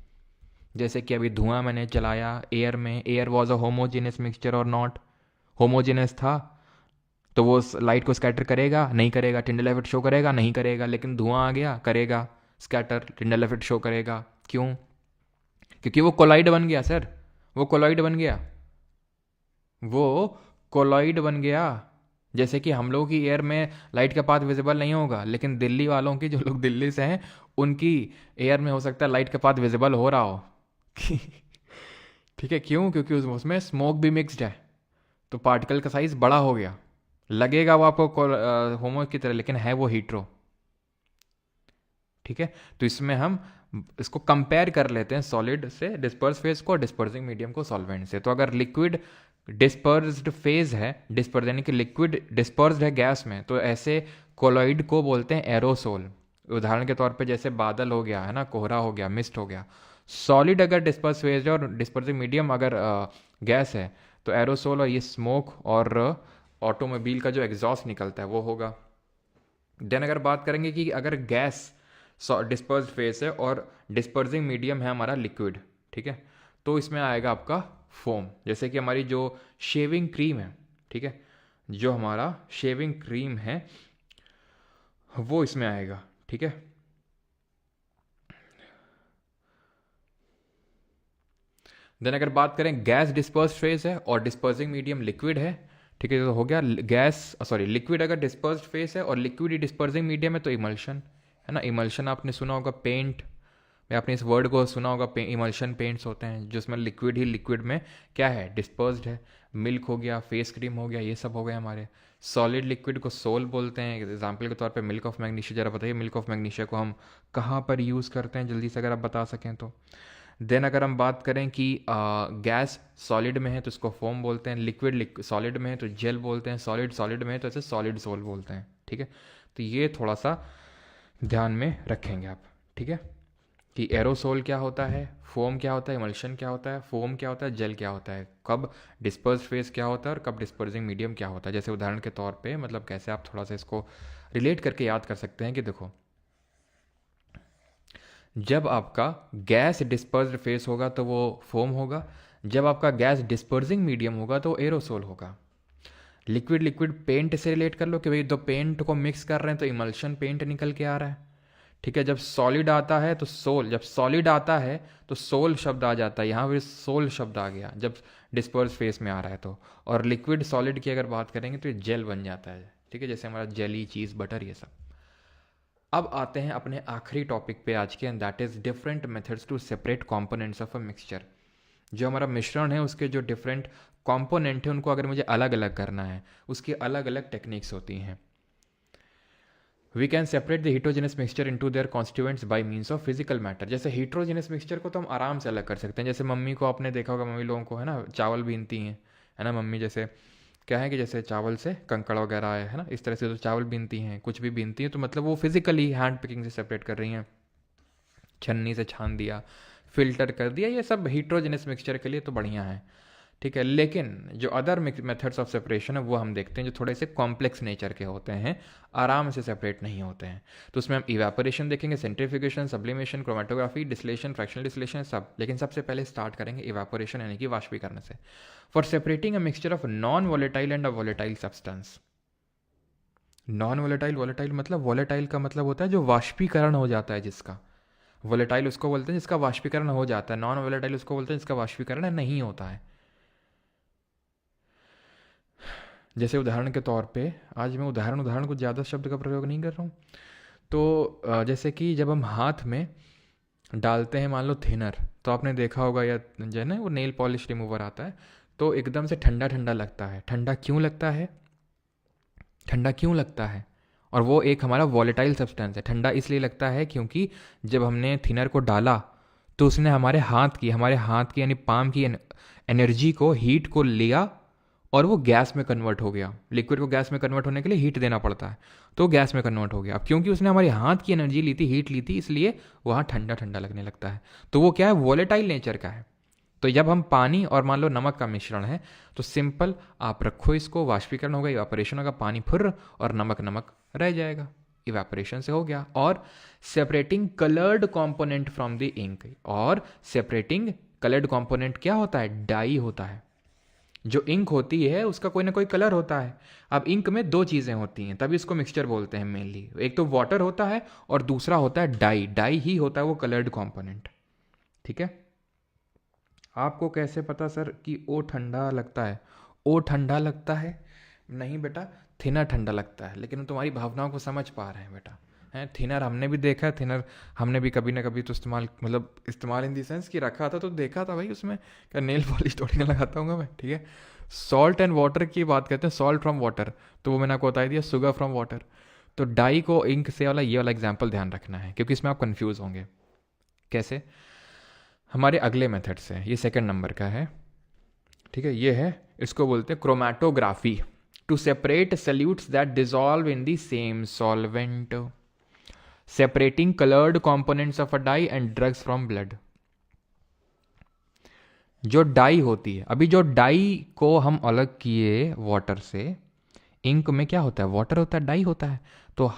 जैसे कि अभी धुआं मैंने चलाया एयर में, air was a homogeneous mixture और नॉट, होमोजेनियस था तो वो लाइट को स्कैटर करेगा नहीं करेगा, टिंडल इफेक्ट शो करेगा नहीं करेगा, लेकिन धुआं आ गया करेगा स्कैटर, टिंडल इफेक्ट शो करेगा। क्यों? क्योंकि वो कोलाइड बन गया सर, वो कोलाइड बन गया, वो कोलाइड बन गया। जैसे कि हम लोगों की एयर में लाइट का पाथ विजिबल नहीं होगा, लेकिन दिल्ली वालों की, जो लोग दिल्ली से हैं, उनकी एयर में हो सकता है लाइट का पाथ विजिबल हो रहा हो। ठीक है, क्यों? क्योंकि उसमें स्मोक भी मिक्स्ड है, तो पार्टिकल का साइज बड़ा हो गया। लगेगा वो आपको होमो की तरह, लेकिन है वो हीट्रो। ठीक है, तो इसमें हम इसको कंपेयर कर लेते हैं सॉलिड से डिस्पर्स फेज को, डिस्पर्सिंग मीडियम को सॉल्वेंट से। तो अगर लिक्विड डिस्पर्स्ड फेज है, डिस्पर्स यानी कि लिक्विड डिस्पर्स्ड है गैस में, तो ऐसे कोलॉइड को बोलते हैं एरोसोल। उदाहरण के तौर पे जैसे बादल हो गया है ना, कोहरा हो गया, मिस्ट हो गया। सॉलिड अगर डिस्पर्स फेज है और डिस्पर्सिंग मीडियम अगर गैस है, तो एरोसोल, और ये स्मोक और ऑटोमोबाइल का जो एग्जॉस्ट निकलता है वो होगा। देन अगर बात करेंगे कि अगर गैस डिस्पर्स्ड फेस है और डिस्पर्सिंग मीडियम है हमारा लिक्विड, ठीक है, तो इसमें आएगा आपका फोम। जैसे कि हमारी जो शेविंग क्रीम है, ठीक है, जो हमारा शेविंग क्रीम है वो इसमें आएगा। ठीक है, देन अगर बात करें गैस डिस्पर्स्ड फेस है और डिस्पर्सिंग मीडियम लिक्विड है, ठीक है, तो हो गया गैस, सॉरी लिक्विड अगर डिस्पर्स्ड फेस है और लिक्विड ही डिस्पर्सिंग मीडियम है, तो इमल्शन है ना। इमल्शन आपने सुना होगा, पेंट में आपने इस वर्ड को सुना होगा, इमल्शन पेंट्स होते हैं जिसमें लिक्विड ही लिक्विड में क्या है, डिस्पर्स्ड है। मिल्क हो गया, फेस क्रीम हो गया, ये सब हो गए हमारे। सॉलिड लिक्विड को सोल बोलते हैं। एग्जाम्पल के तौर पे मिल्क ऑफ मैग्नीशिया, जरा बताइए मिल्क ऑफ मैग्नीशिया को हम कहाँ पर यूज़ करते हैं, जल्दी से अगर आप बता सकें तो। देन अगर हम बात करें कि गैस सॉलिड में है तो इसको फोम बोलते हैं, लिक्विड सॉलिड में है तो जेल बोलते हैं, सॉलिड सॉलिड में है तो ऐसे सॉलिड सोल बोलते हैं। ठीक है, तो ये थोड़ा सा ध्यान में रखेंगे आप। ठीक है, कि एरोसोल क्या होता है, फोम क्या होता है, इमल्शन क्या होता है, फोम क्या होता है, जेल क्या होता है, कब डिस्पर्स फेस क्या होता है और कब डिस्पर्सिंग मीडियम क्या होता है। जैसे उदाहरण के तौर पे मतलब कैसे आप थोड़ा सा इसको रिलेट करके याद कर सकते हैं कि देखो, जब आपका गैस डिस्पर्स्ड फेस होगा तो वो फोम होगा, जब आपका गैस डिस्पर्सिंग मीडियम होगा तो एरोसोल होगा। लिक्विड लिक्विड पेंट से रिलेट कर लो कि भाई दो पेंट को मिक्स कर रहे हैं तो इमल्शन पेंट निकल के आ रहा है। ठीक है, जब सॉलिड आता है तो सोल, जब सॉलिड आता है तो सोल शब्द आ जाता है, यहाँ पे सोल शब्द आ गया जब डिस्पर्स फेस में आ रहा है तो। और लिक्विड सॉलिड की अगर बात करेंगे तो ये जेल बन जाता है। ठीक है, जैसे हमारा जेली, चीज़, बटर, ये सब। अब आते हैं अपने आखिरी टॉपिक पे आज के, and that is different methods to separate components of a mixture. जो हमारा मिश्रण है उसके जो डिफरेंट कंपोनेंट है उनको अगर मुझे अलग अलग करना है, उसकी अलग अलग टेक्निक्स होती हैं। We can separate the heterogeneous mixture into their constituents by means of physical matter. जैसे हीट्रोजेनस मिक्सचर को तो हम आराम से अलग कर सकते हैं। जैसे मम्मी को आपने देखा होगा, मम्मी लोगों को है ना चावल बीनती हैं, है ना मम्मी, जैसे क्या है कि जैसे चावल से कंकड़ वगैरह आए है ना, इस तरह से तो चावल बीनती हैं, कुछ भी बीनती हैं, तो मतलब वो फिजिकली हैंड पिकिंग से सेपरेट कर रही हैं। छन्नी से छान दिया, फिल्टर कर दिया, ये सब हीट्रोजेनस मिक्सचर के लिए तो बढ़िया है। ठीक है, लेकिन जो अदर मेथड्स ऑफ सेपरेशन है वो हम देखते हैं जो थोड़े से कॉम्प्लेक्स नेचर के होते हैं, आराम से सेपरेट नहीं होते हैं। तो उसमें हम इवेपोरेशन देखेंगे, centrifugation, sublimation, chromatography, distillation, fractional distillation, सब। लेकिन सबसे पहले स्टार्ट करेंगे इवेपोरेशन यानी कि वाष्पीकरण से। For separating a mixture of non volatile and a volatile substance. Non volatile, volatile मतलब, वोलेटाइल का मतलब होता है जो वाष्पीकरण हो जाता है जिसका। वोलेटाइल उसको बोलते हैं जिसका वाष्पीकरण हो जाता है, नॉन वोलेटाइल उसको बोलते हैं जिसका वाष्पीकरण नहीं होता है। जैसे उदाहरण के तौर पे, आज मैं उदाहरण कुछ ज़्यादा शब्द का प्रयोग नहीं कर रहा हूँ, तो जैसे कि जब हम हाथ में डालते हैं मान लो थिनर, तो आपने देखा होगा या जो है ना वो नेल पॉलिश रिमूवर आता है, तो एकदम से ठंडा ठंडा लगता है। ठंडा क्यों लगता है? ठंडा क्यों लगता है? और वो एक हमारा वॉलेटाइल सब्सटेंस है। ठंडा इसलिए लगता है क्योंकि जब हमने थिनर को डाला तो उसने हमारे हाथ की यानी पाम की एनर्जी को, हीट को लिया और वो गैस में कन्वर्ट हो गया। लिक्विड को गैस में कन्वर्ट होने के लिए हीट देना पड़ता है, तो गैस में कन्वर्ट हो गया। अब क्योंकि उसने हमारे हाथ की एनर्जी ली थी, हीट ली थी, इसलिए वहाँ ठंडा ठंडा लगने लगता है। तो वो क्या है, वॉलेटाइल नेचर का है। तो जब हम पानी और मान लो नमक का मिश्रण है, तो सिंपल आप रखो इसको, वाष्पीकरण होगा, इवापोरेशन होगा, पानी फुर्र और नमक नमक रह जाएगा, इवापोरेशन से हो गया। और separating coloured component from the ink, और सेपरेटिंग कलर्ड कंपोनेंट क्या होता है, डाई होता है। जो इंक होती है उसका कोई ना कोई कलर होता है। अब इंक में दो चीज़ें होती हैं, तभी इसको मिक्सचर बोलते हैं मेनली। एक तो वाटर होता है और दूसरा होता है डाई। डाई ही होता है वो कलर्ड कंपोनेंट। ठीक है। आपको कैसे पता सर कि ओ ठंडा लगता है? ओ ठंडा लगता है नहीं बेटा, थिनर ठंडा लगता है। लेकिन तुम्हारी भावनाओं को समझ पा रहे हैं बेटा, हैं? थिनर हमने भी देखा है, थिनर हमने भी कभी ना कभी तो इस्तेमाल, मतलब इस्तेमाल इन दी सेंस कि रखा था तो देखा था भाई उसमें। क्या नेल पॉलिश थोड़ी ना लगाता हूँ मैं, ठीक है। सॉल्ट एंड वाटर की बात करते हैं, सॉल्ट फ्रॉम वाटर, तो वो मैंने आपको बता दिया, शुगर फ्रॉम वाटर। तो डाई को इंक से वाला ये वाला एग्जाम्पल ध्यान रखना है, क्योंकि इसमें आप कन्फ्यूज़ होंगे। कैसे? हमारे अगले मेथड से, ये सेकंड नंबर का है, ठीक है। ये है, इसको बोलते हैं chromatography, to separate solutes that dissolve in the same solvent, separating coloured components of a dye and drugs from blood. जो डाई होती है, अभी जो डाई को हम अलग किए वाटर से, इंक में क्या होता है? वाटर होता है, डाई होता है। तो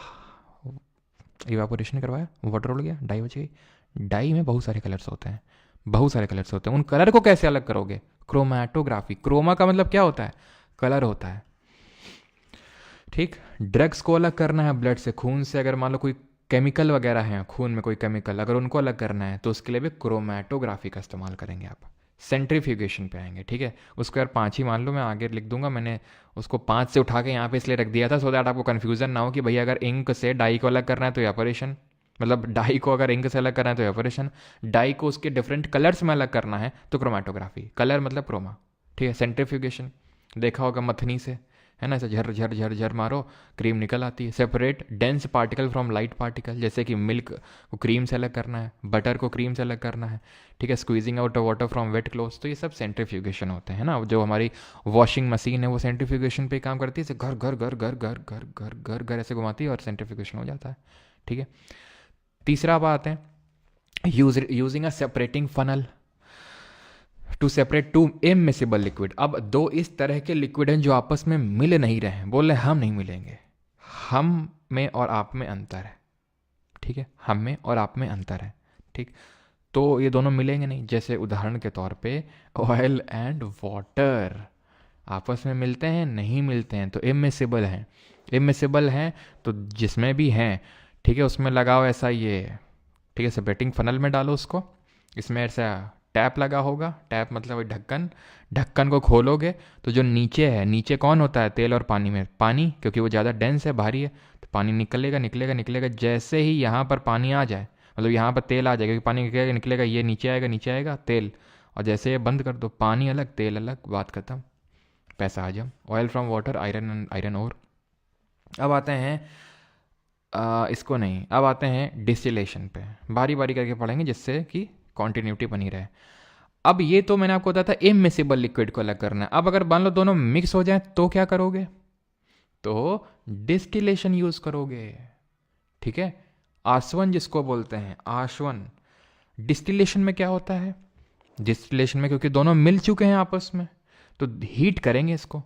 इवापोरेशन करवाया, वाटर उड़ गया, डाई बच गई। डाई में बहुत सारे कलर्स होते हैं, बहुत सारे कलर्स होते हैं। उन कलर को कैसे अलग करोगे? क्रोमैटोग्राफी। क्रोमा का मतलब क्या होता है? कलर होता है, ठीक। ड्रग्स को अलग करना है ब्लड से, खून से। अगर मान लो कोई केमिकल वगैरह है खून में, कोई केमिकल, अगर उनको अलग करना है तो उसके लिए भी क्रोमैटोग्राफी का इस्तेमाल करेंगे आप। सेंट्रीफ्यूगेशन पे आएंगे, ठीक है। उसको यार 5 ही मान लो, मैं आगे लिख दूंगा। मैंने उसको 5 से उठा के यहाँ पे इसलिए रख दिया था, सो दैट आपको कन्फ्यूजन ना हो कि भैया अगर इंक से डाई को अलग करना है तो एवापोरेशन, मतलब डाई को अगर इंक से अलग करना है तो एवापोरेशन, डाई को उसके डिफरेंट कलर्स में अलग करना है तो क्रोमैटोग्राफी। कलर मतलब क्रोमा, ठीक है। सेंट्रीफ्यूगेशन देखा होगा मथनी से, है ना, ऐसे झर झर झर झर मारो, क्रीम निकल आती है। Separate dense particle from light particle, जैसे कि मिल्क को क्रीम से अलग करना है, बटर को क्रीम से अलग करना है, ठीक है। Squeezing out water from wet clothes, तो ये सब सेंट्रीफ्यूगेशन होते हैं ना। जो हमारी वॉशिंग मशीन है वो सेंट्रीफ्यूगेशन पे काम करती है, घर घर घर घर घर घर घर घर घर ऐसे घुमाती है और सेंट्रीफ्यूगेशन हो जाता है, ठीक है। तीसरा बात है using a separating funnel to separate two immiscible liquid. अब दो इस तरह के लिक्विड हैं जो आपस में मिल नहीं रहे हैं, बोल रहे हम नहीं मिलेंगे, हम में और आप में अंतर है, ठीक है। हम में और आप में अंतर है, ठीक। तो ये दोनों मिलेंगे नहीं। जैसे उदाहरण के तौर पे ऑयल एंड वाटर आपस में मिलते हैं? नहीं मिलते हैं, तो इमिसिबल हैं। इमिसिबल हैं तो जिसमें भी हैं, ठीक है, उसमें लगाओ ऐसा ये, ठीक है, सेपरेटिंग फनल में डालो उसको। इसमें ऐसा टैप लगा होगा, टैप मतलब ढक्कन, ढक्कन को खोलोगे तो जो नीचे है, नीचे कौन होता है? तेल और पानी में पानी, क्योंकि वो ज़्यादा डेंस है, भारी है, तो पानी निकलेगा निकलेगा निकलेगा। जैसे ही यहाँ पर पानी आ जाए, मतलब यहाँ पर तेल आ जाएगा, क्योंकि पानी निकलेगा निकलेगा, ये नीचे आएगा, नीचे आएगा तेल, और जैसे ये बंद कर दो, पानी अलग तेल अलग, बात खत्म, पैसा हजम। Oil from water, iron iron ore. अब आते हैं इसको नहीं, अब आते हैं डिस्टिलेशन पे, बारी बारी करके पढ़ेंगे जिससे कि कॉन्टिन्यूटी बनी रहे। अब ये तो मैंने आपको बताया था इमिसिबल लिक्विड को अलग करना है। अब अगर मान लो दोनों मिक्स हो जाए तो क्या करोगे? तो डिस्टिलेशन यूज करोगे, ठीक है। आसवन जिसको बोलते हैं, आसवन। डिस्टिलेशन में क्या होता है? डिस्टिलेशन में क्योंकि दोनों मिल चुके हैं आपस में, तो हीट करेंगे इसको,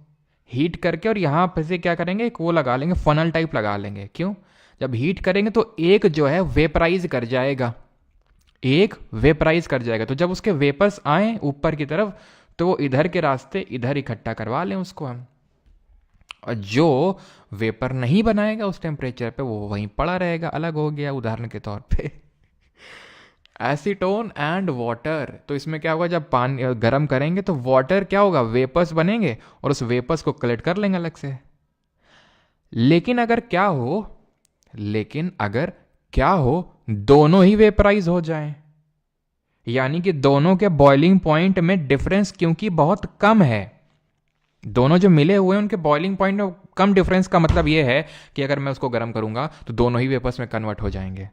हीट करके और यहां पर से क्या करेंगे, एक वो लगा लेंगे, फनल टाइप लगा लेंगे। क्यों? जब हीट करेंगे तो एक जो है वेपराइज कर जाएगा, एक वेपराइज कर जाएगा। तो जब उसके वेपर्स आए ऊपर की तरफ तो वो इधर के रास्ते इधर इकट्ठा करवा लें उसको हम, और जो वेपर नहीं बनाएगा उस टेम्परेचर पे वो वहीं पड़ा रहेगा, अलग हो गया। उदाहरण के तौर पे एसीटोन एंड वाटर, तो इसमें क्या होगा, जब पानी गर्म करेंगे तो वाटर क्या होगा, वेपर्स बनेंगे और उस वेपर्स को कलेक्ट कर लेंगे अलग से। लेकिन अगर क्या हो, लेकिन अगर क्या हो, दोनों ही वेपराइज हो जाएं, यानी कि दोनों के बॉइलिंग पॉइंट में डिफरेंस क्योंकि बहुत कम है, दोनों जो मिले हुए हैं उनके बॉइलिंग पॉइंट में कम डिफरेंस का मतलब यह है कि अगर मैं उसको गर्म करूंगा तो दोनों ही वेपर्स में कन्वर्ट हो जाएंगे।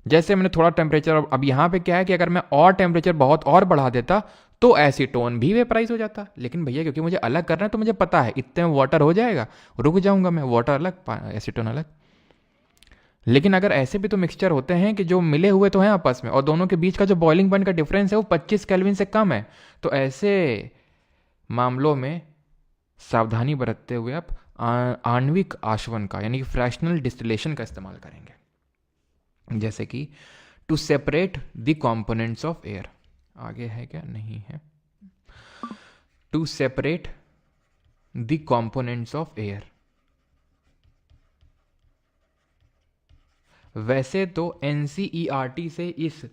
जैसे मैंने थोड़ा टेम्परेचर, अब यहां पे क्या है कि अगर मैं और टेम्परेचर बहुत और बढ़ा देता तो एसीटोन भी वेपराइज हो जाता। लेकिन भैया क्योंकि मुझे अलग करना है तो मुझे पता है इतने में वाटर हो जाएगा, रुक जाऊंगा मैं, वाटर अलग एसीटोन अलग। लेकिन अगर ऐसे भी तो मिक्सचर होते हैं कि जो मिले हुए तो हैं आपस में और दोनों के बीच का जो बॉइलिंग पॉइंट का डिफरेंस है वो 25 केल्विन से कम है, तो ऐसे मामलों में सावधानी बरतते हुए आप आणविक आशवन का यानी कि फ्रैक्शनल डिस्टिलेशन का इस्तेमाल करेंगे। जैसे कि to separate the components of air, आगे है क्या? नहीं है। To separate the components of air. वैसे तो एनसीईआरटी से इस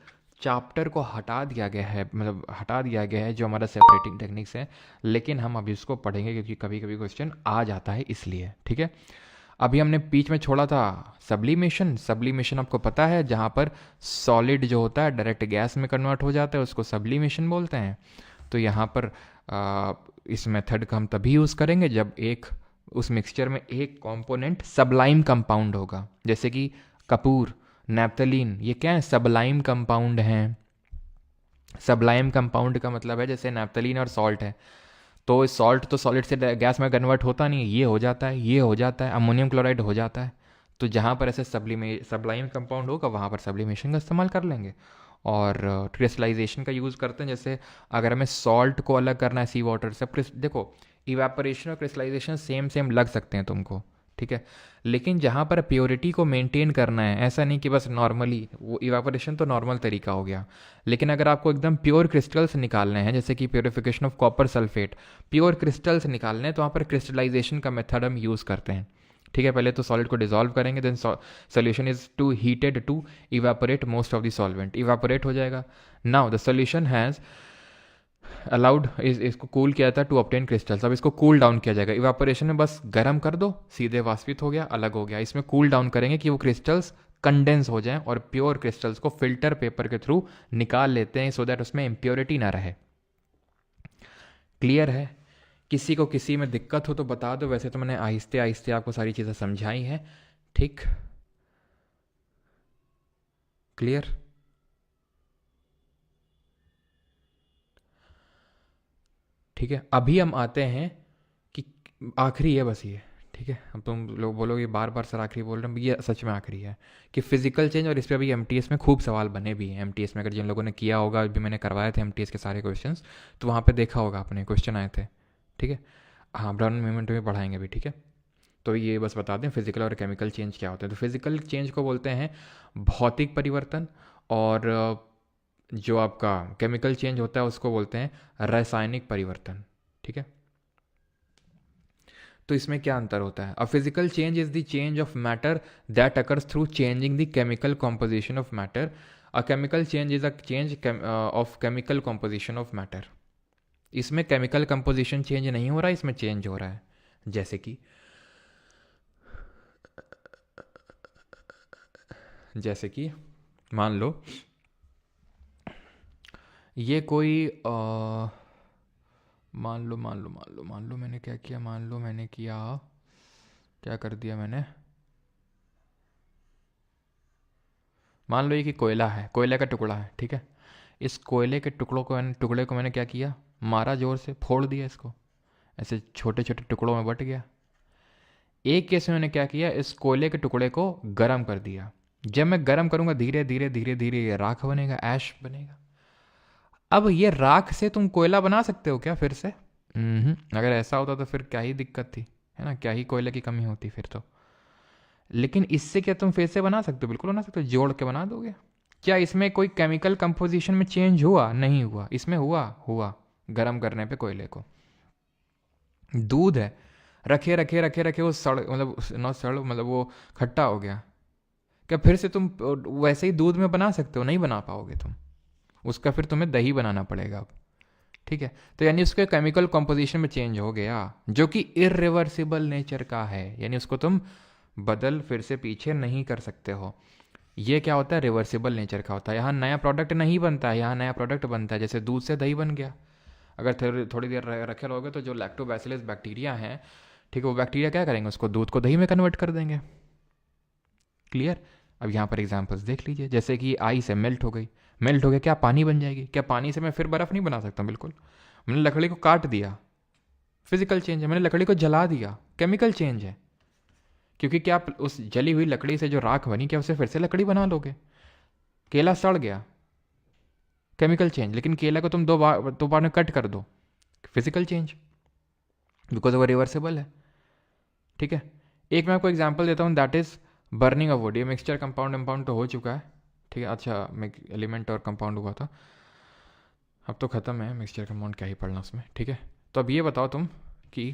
चैप्टर को हटा दिया गया है, मतलब हटा दिया गया है जो हमारा सेपरेटिंग टेक्निक्स है, लेकिन हम अभी उसको पढ़ेंगे क्योंकि कभी कभी क्वेश्चन आ जाता है इसलिए, ठीक है। अभी हमने बीच में छोड़ा था सब्लिमेशन। सब्लिमेशन आपको पता है, जहाँ पर सॉलिड जो होता है डायरेक्ट गैस में कन्वर्ट हो जाता है, उसको सब्लिमेशन बोलते हैं। तो यहाँ पर इस मेथड का हम तभी यूज़ करेंगे जब एक उस मिक्सचर में एक कंपोनेंट सबलाइम कंपाउंड होगा, जैसे कि कपूर, नैप्थलीन, ये क्या है, सबलाइम कंपाउंड हैं। सबलाइम कंपाउंड का मतलब है जैसे नैप्थलीन और सॉल्ट है, तो सॉल्ट तो सॉलिड से गैस में कन्वर्ट होता नहीं है, ये हो जाता है, ये हो जाता है, अमोनियम क्लोराइड हो जाता है। तो जहाँ पर ऐसे सबलाइम कंपाउंड होगा वहाँ पर सब्लिमेशन का इस्तेमाल कर लेंगे। और क्रिस्टलाइजेशन का यूज़ करते हैं, जैसे अगर हमें सॉल्ट को अलग करना है सी वाटर से। देखो, इवेपोरेशन और क्रिस्टलाइजेशन सेम सेम लग सकते हैं तुमको, ठीक है, लेकिन जहाँ पर प्योरिटी को मेंटेन करना है, ऐसा नहीं कि बस नॉर्मली, वो इवेपोरेशन तो नॉर्मल तरीका हो गया, लेकिन अगर आपको एकदम प्योर क्रिस्टल्स निकालने हैं, जैसे कि purification of copper sulphate, pure crystals निकालने हैं, तो वहाँ पर क्रिस्टलाइजेशन का मेथड हम यूज़ करते हैं, ठीक है। पहले तो सॉलिड को डिसॉल्व करेंगे, then solution is to heated to evaporate most of the solvent, evaporate हो जाएगा। Now the solution has allowed इसको कूल किया था टू ऑब्टेन क्रिस्टल्स। अब इसको कूल डाउन किया जाएगा, इवापोरेशन में बस गर्म कर दो, सीधे वाष्पित हो गया, अलग हो गया। इसमें कूल डाउन करेंगे कि वो क्रिस्टल्स कंडेंस हो जाएं और प्योर क्रिस्टल्स को फिल्टर पेपर के थ्रू निकाल लेते हैं, सो दैट उसमें इम्प्योरिटी ना रहे। क्लियर है? किसी को किसी में दिक्कत हो तो बता दो, वैसे तो मैंने आहिस्ते आहिस्ते आपको सारी चीज़ें समझाई हैं, ठीक? क्लियर? ठीक है, अभी हम आते हैं कि आखिरी है बस ये, ठीक है। अब तुम लोग बोलोगे बार बार सर आखिरी बोल रहे हैं, ये सच में आखिरी है कि फिजिकल चेंज। और इस पर अभी एमटीएस में खूब सवाल बने भी हैं। एमटीएस में अगर जिन लोगों ने किया होगा, अभी मैंने करवाए थे एमटीएस के सारे क्वेश्चंस, तो वहाँ पे देखा होगा आपने, क्वेश्चन आए थे, ठीक है। हाँ, ब्राउन मूवमेंट में पढ़ाएंगे भी, ठीक है। तो ये बस बता दें फिजिकल और केमिकल चेंज क्या होते हैं। तो फिजिकल चेंज को बोलते हैं भौतिक परिवर्तन, और जो आपका केमिकल चेंज होता है उसको बोलते हैं रासायनिक परिवर्तन, ठीक है। तो इसमें क्या अंतर होता है? A physical change is the change of matter that occurs through changing the chemical composition of matter. A chemical change is a change of chemical composition of matter. इसमें केमिकल कंपोजिशन चेंज नहीं हो रहा है, इसमें change हो रहा है। जैसे कि मान लो ये कोई मान लो मैंने क्या किया, क्या कर दिया मैंने, मान लो ये कि कोयला है, कोयले का टुकड़ा है, ठीक है। इस कोयले के टुकड़े को मैंने क्या किया, मारा, जोर से फोड़ दिया, इसको ऐसे छोटे छोटे टुकड़ों में बट गया। एक केस में मैंने क्या किया, इस कोयले के टुकड़े को गर्म कर दिया। जब मैं गर्म करूंगा, धीरे धीरे धीरे धीरे ये राख बनेगा, ऐश बनेगा। अब ये राख से तुम कोयला बना सकते हो क्या फिर से? अगर ऐसा होता तो फिर क्या ही दिक्कत थी, है ना, क्या ही कोयले की कमी होती फिर तो। लेकिन इससे क्या तुम फिर से बना सकते हो? बिल्कुल बना सकते हो, जोड़ के बना दोगे। क्या इसमें कोई केमिकल कंपोजिशन में चेंज हुआ? नहीं हुआ। इसमें हुआ गर्म करने पे कोयले को। दूध है, रखे रखे रखे रखे वो सड़, मतलब नॉट सड़, मतलब वो खट्टा हो गया। क्या फिर से तुम वैसे ही दूध में बना सकते हो? नहीं बना पाओगे तुम, उसका फिर तुम्हें दही बनाना पड़ेगा अब, ठीक है। तो यानी उसके केमिकल कंपोजिशन में चेंज हो गया, जो कि इरिवर्सिबल नेचर का है, यानी उसको तुम बदल फिर से पीछे नहीं कर सकते हो। ये क्या होता है? रिवर्सिबल नेचर का होता है। यहाँ नया प्रोडक्ट नहीं बनता है, यहाँ नया प्रोडक्ट बनता है। जैसे दूध से दही बन गया, अगर थोड़ी देर रखे रहोगे तो जो लैक्टोबैसिलस बैक्टीरिया हैं, ठीक है, वो बैक्टीरिया क्या करेंगे, उसको दूध को दही में कन्वर्ट कर देंगे। क्लियर? अब यहाँ पर एग्जाम्पल्स देख लीजिए, जैसे कि आइस है, मेल्ट हो गई, मेल्ट हो गया, क्या पानी बन जाएगी? क्या पानी से मैं फिर बर्फ़ नहीं बना सकता? बिल्कुल। मैंने लकड़ी को काट दिया, फिजिकल चेंज है। मैंने लकड़ी को जला दिया, केमिकल चेंज है। क्योंकि क्या आप उस जली हुई लकड़ी से जो राख बनी, क्या उसे फिर से लकड़ी बना लोगे? केला सड़ गया, केमिकल चेंज। लेकिन केला को तुम दो बार में कट कर दो, फिजिकल चेंज, बिकॉज वो रिवर्सिबल है, ठीक है। एक मैं आपको एग्जाम्पल देता हूँ, that is burning of would. ये मिक्सचर कंपाउंड तो हो चुका है, ठीक है। अच्छा, एलिमेंट और कंपाउंड हुआ था, अब तो ख़त्म है मिक्सचर कंपाउंड, क्या ही पढ़ना उसमें, ठीक है। तो अब ये बताओ तुम कि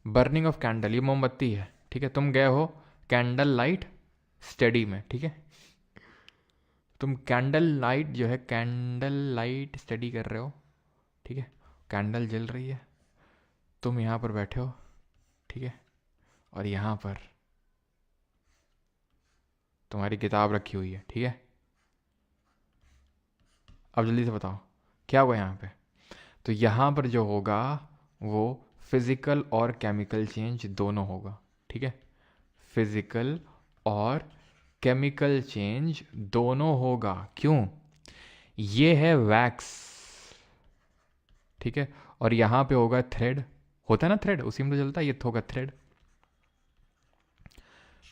बर्निंग ऑफ कैंडल, ये मोमबत्ती है, ठीक है, तुम गए हो कैंडल लाइट स्टडी में, ठीक है, तुम कैंडल लाइट जो है कैंडल लाइट स्टडी कर रहे हो, ठीक है, कैंडल जल रही है, तुम यहाँ पर बैठे हो, ठीक है, और यहाँ पर तुम्हारी किताब रखी हुई है, ठीक है। अब जल्दी से बताओ क्या हुआ यहाँ पे। तो यहाँ पर जो होगा वो फिजिकल और केमिकल चेंज दोनों होगा, ठीक है, फिजिकल और केमिकल चेंज दोनों होगा। क्यों? ये है वैक्स, ठीक है, और यहाँ पे होगा थ्रेड, होता है ना थ्रेड, उसी में तो जलता है, ये तो होगा थ्रेड।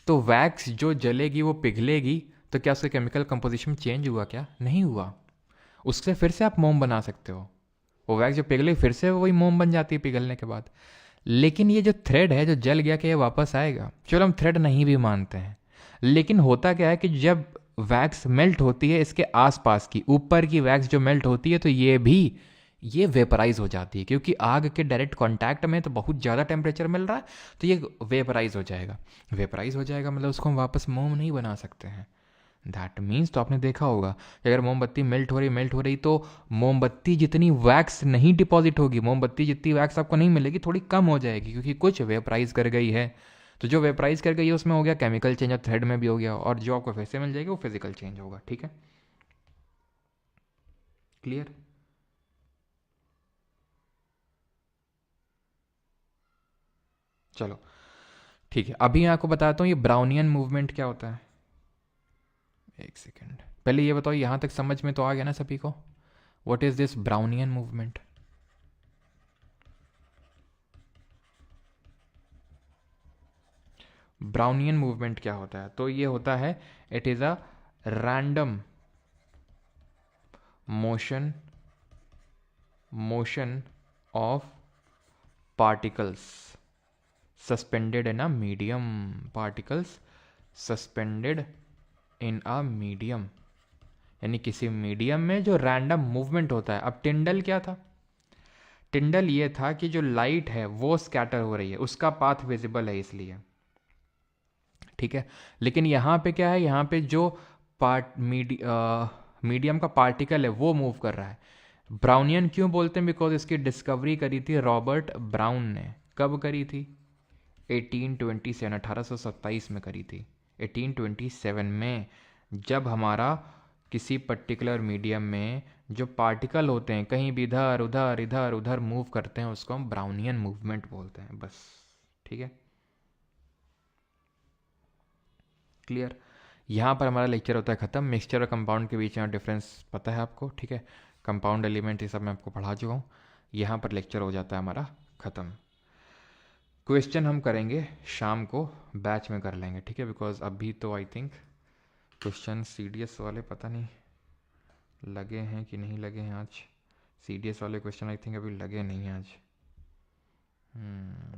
तो वैक्स जो जलेगी वो पिघलेगी, तो क्या उसका केमिकल कंपोजिशन चेंज हुआ? क्या नहीं हुआ। उससे फिर से आप मोम बना सकते हो, वो वैक्स जो पिघले फिर से वही मोम बन जाती है पिघलने के बाद। लेकिन ये जो थ्रेड है जो जल गया, क्या ये वापस आएगा? चलो हम थ्रेड नहीं भी मानते हैं, लेकिन होता क्या है कि जब वैक्स मेल्ट होती है, इसके आसपास की ऊपर की वैक्स जो मेल्ट होती है, तो ये वेपराइज हो जाती है, क्योंकि आग के डायरेक्ट कांटेक्ट में तो बहुत ज़्यादा टेम्परेचर मिल रहा है, तो ये वेपराइज हो जाएगा। वेपराइज हो जाएगा मतलब उसको हम वापस मोम नहीं बना सकते हैं। दैट मीन्स, तो आपने देखा होगा कि अगर मोमबत्ती मेल्ट हो रही तो मोमबत्ती जितनी वैक्स नहीं डिपॉजिट होगी, मोमबत्ती जितनी वैक्स आपको नहीं मिलेगी, थोड़ी कम हो जाएगी, क्योंकि कुछ वेपराइज कर गई है। तो जो वेपराइज कर गई है उसमें हो गया केमिकल चेंज, और थ्रेड में भी हो गया, और जो आपको फिर से मिल जाएगी वो फिजिकल चेंज होगा। ठीक है, क्लियर? चलो ठीक है, अभी मैं आपको बताता हूँ ये ब्राउनियन मूवमेंट क्या होता है। एक सेकेंड, पहले ये बताओ, यहाँ तक समझ में तो आ गया ना सभी को? What is this Brownian movement? Brownian movement क्या होता है? तो ये होता है, it is a random motion of particles suspended in a medium, particles suspended in a medium, यानी किसी मीडियम में जो रैंडम मूवमेंट होता है। अब टिंडल क्या था? टिंडल ये था कि जो लाइट है वो स्कैटर हो रही है, उसका पाथ विजिबल है इसलिए, ठीक है। लेकिन यहाँ पे क्या है, यहाँ पे जो मीडियम का पार्टिकल है वो मूव कर रहा है। ब्राउनियन क्यों बोलते हैं? बिकॉज इसकी डिस्कवरी करी थी रॉबर्ट ब्राउन ने। कब करी थी? 1827, 1827 में करी थी, 1827 में। जब हमारा किसी पर्टिकुलर मीडियम में जो पार्टिकल होते हैं कहीं भी इधर उधर इधर उधर मूव करते हैं, उसको हम ब्राउनियन मूवमेंट बोलते हैं, बस। ठीक है, क्लियर? यहाँ पर हमारा लेक्चर होता है ख़त्म। मिक्सचर और कंपाउंड के बीच में डिफरेंस पता है आपको, ठीक है, कंपाउंड एलिमेंट ये सब मैं आपको पढ़ा चुका हूँ। यहाँ पर लेक्चर हो जाता है हमारा ख़त्म। क्वेश्चन हम करेंगे शाम को, बैच में कर लेंगे, ठीक है, बिकॉज अभी तो आई थिंक क्वेश्चन CDS वाले पता नहीं लगे हैं कि नहीं लगे हैं आज। CDS वाले क्वेश्चन आई थिंक अभी लगे नहीं हैं आज,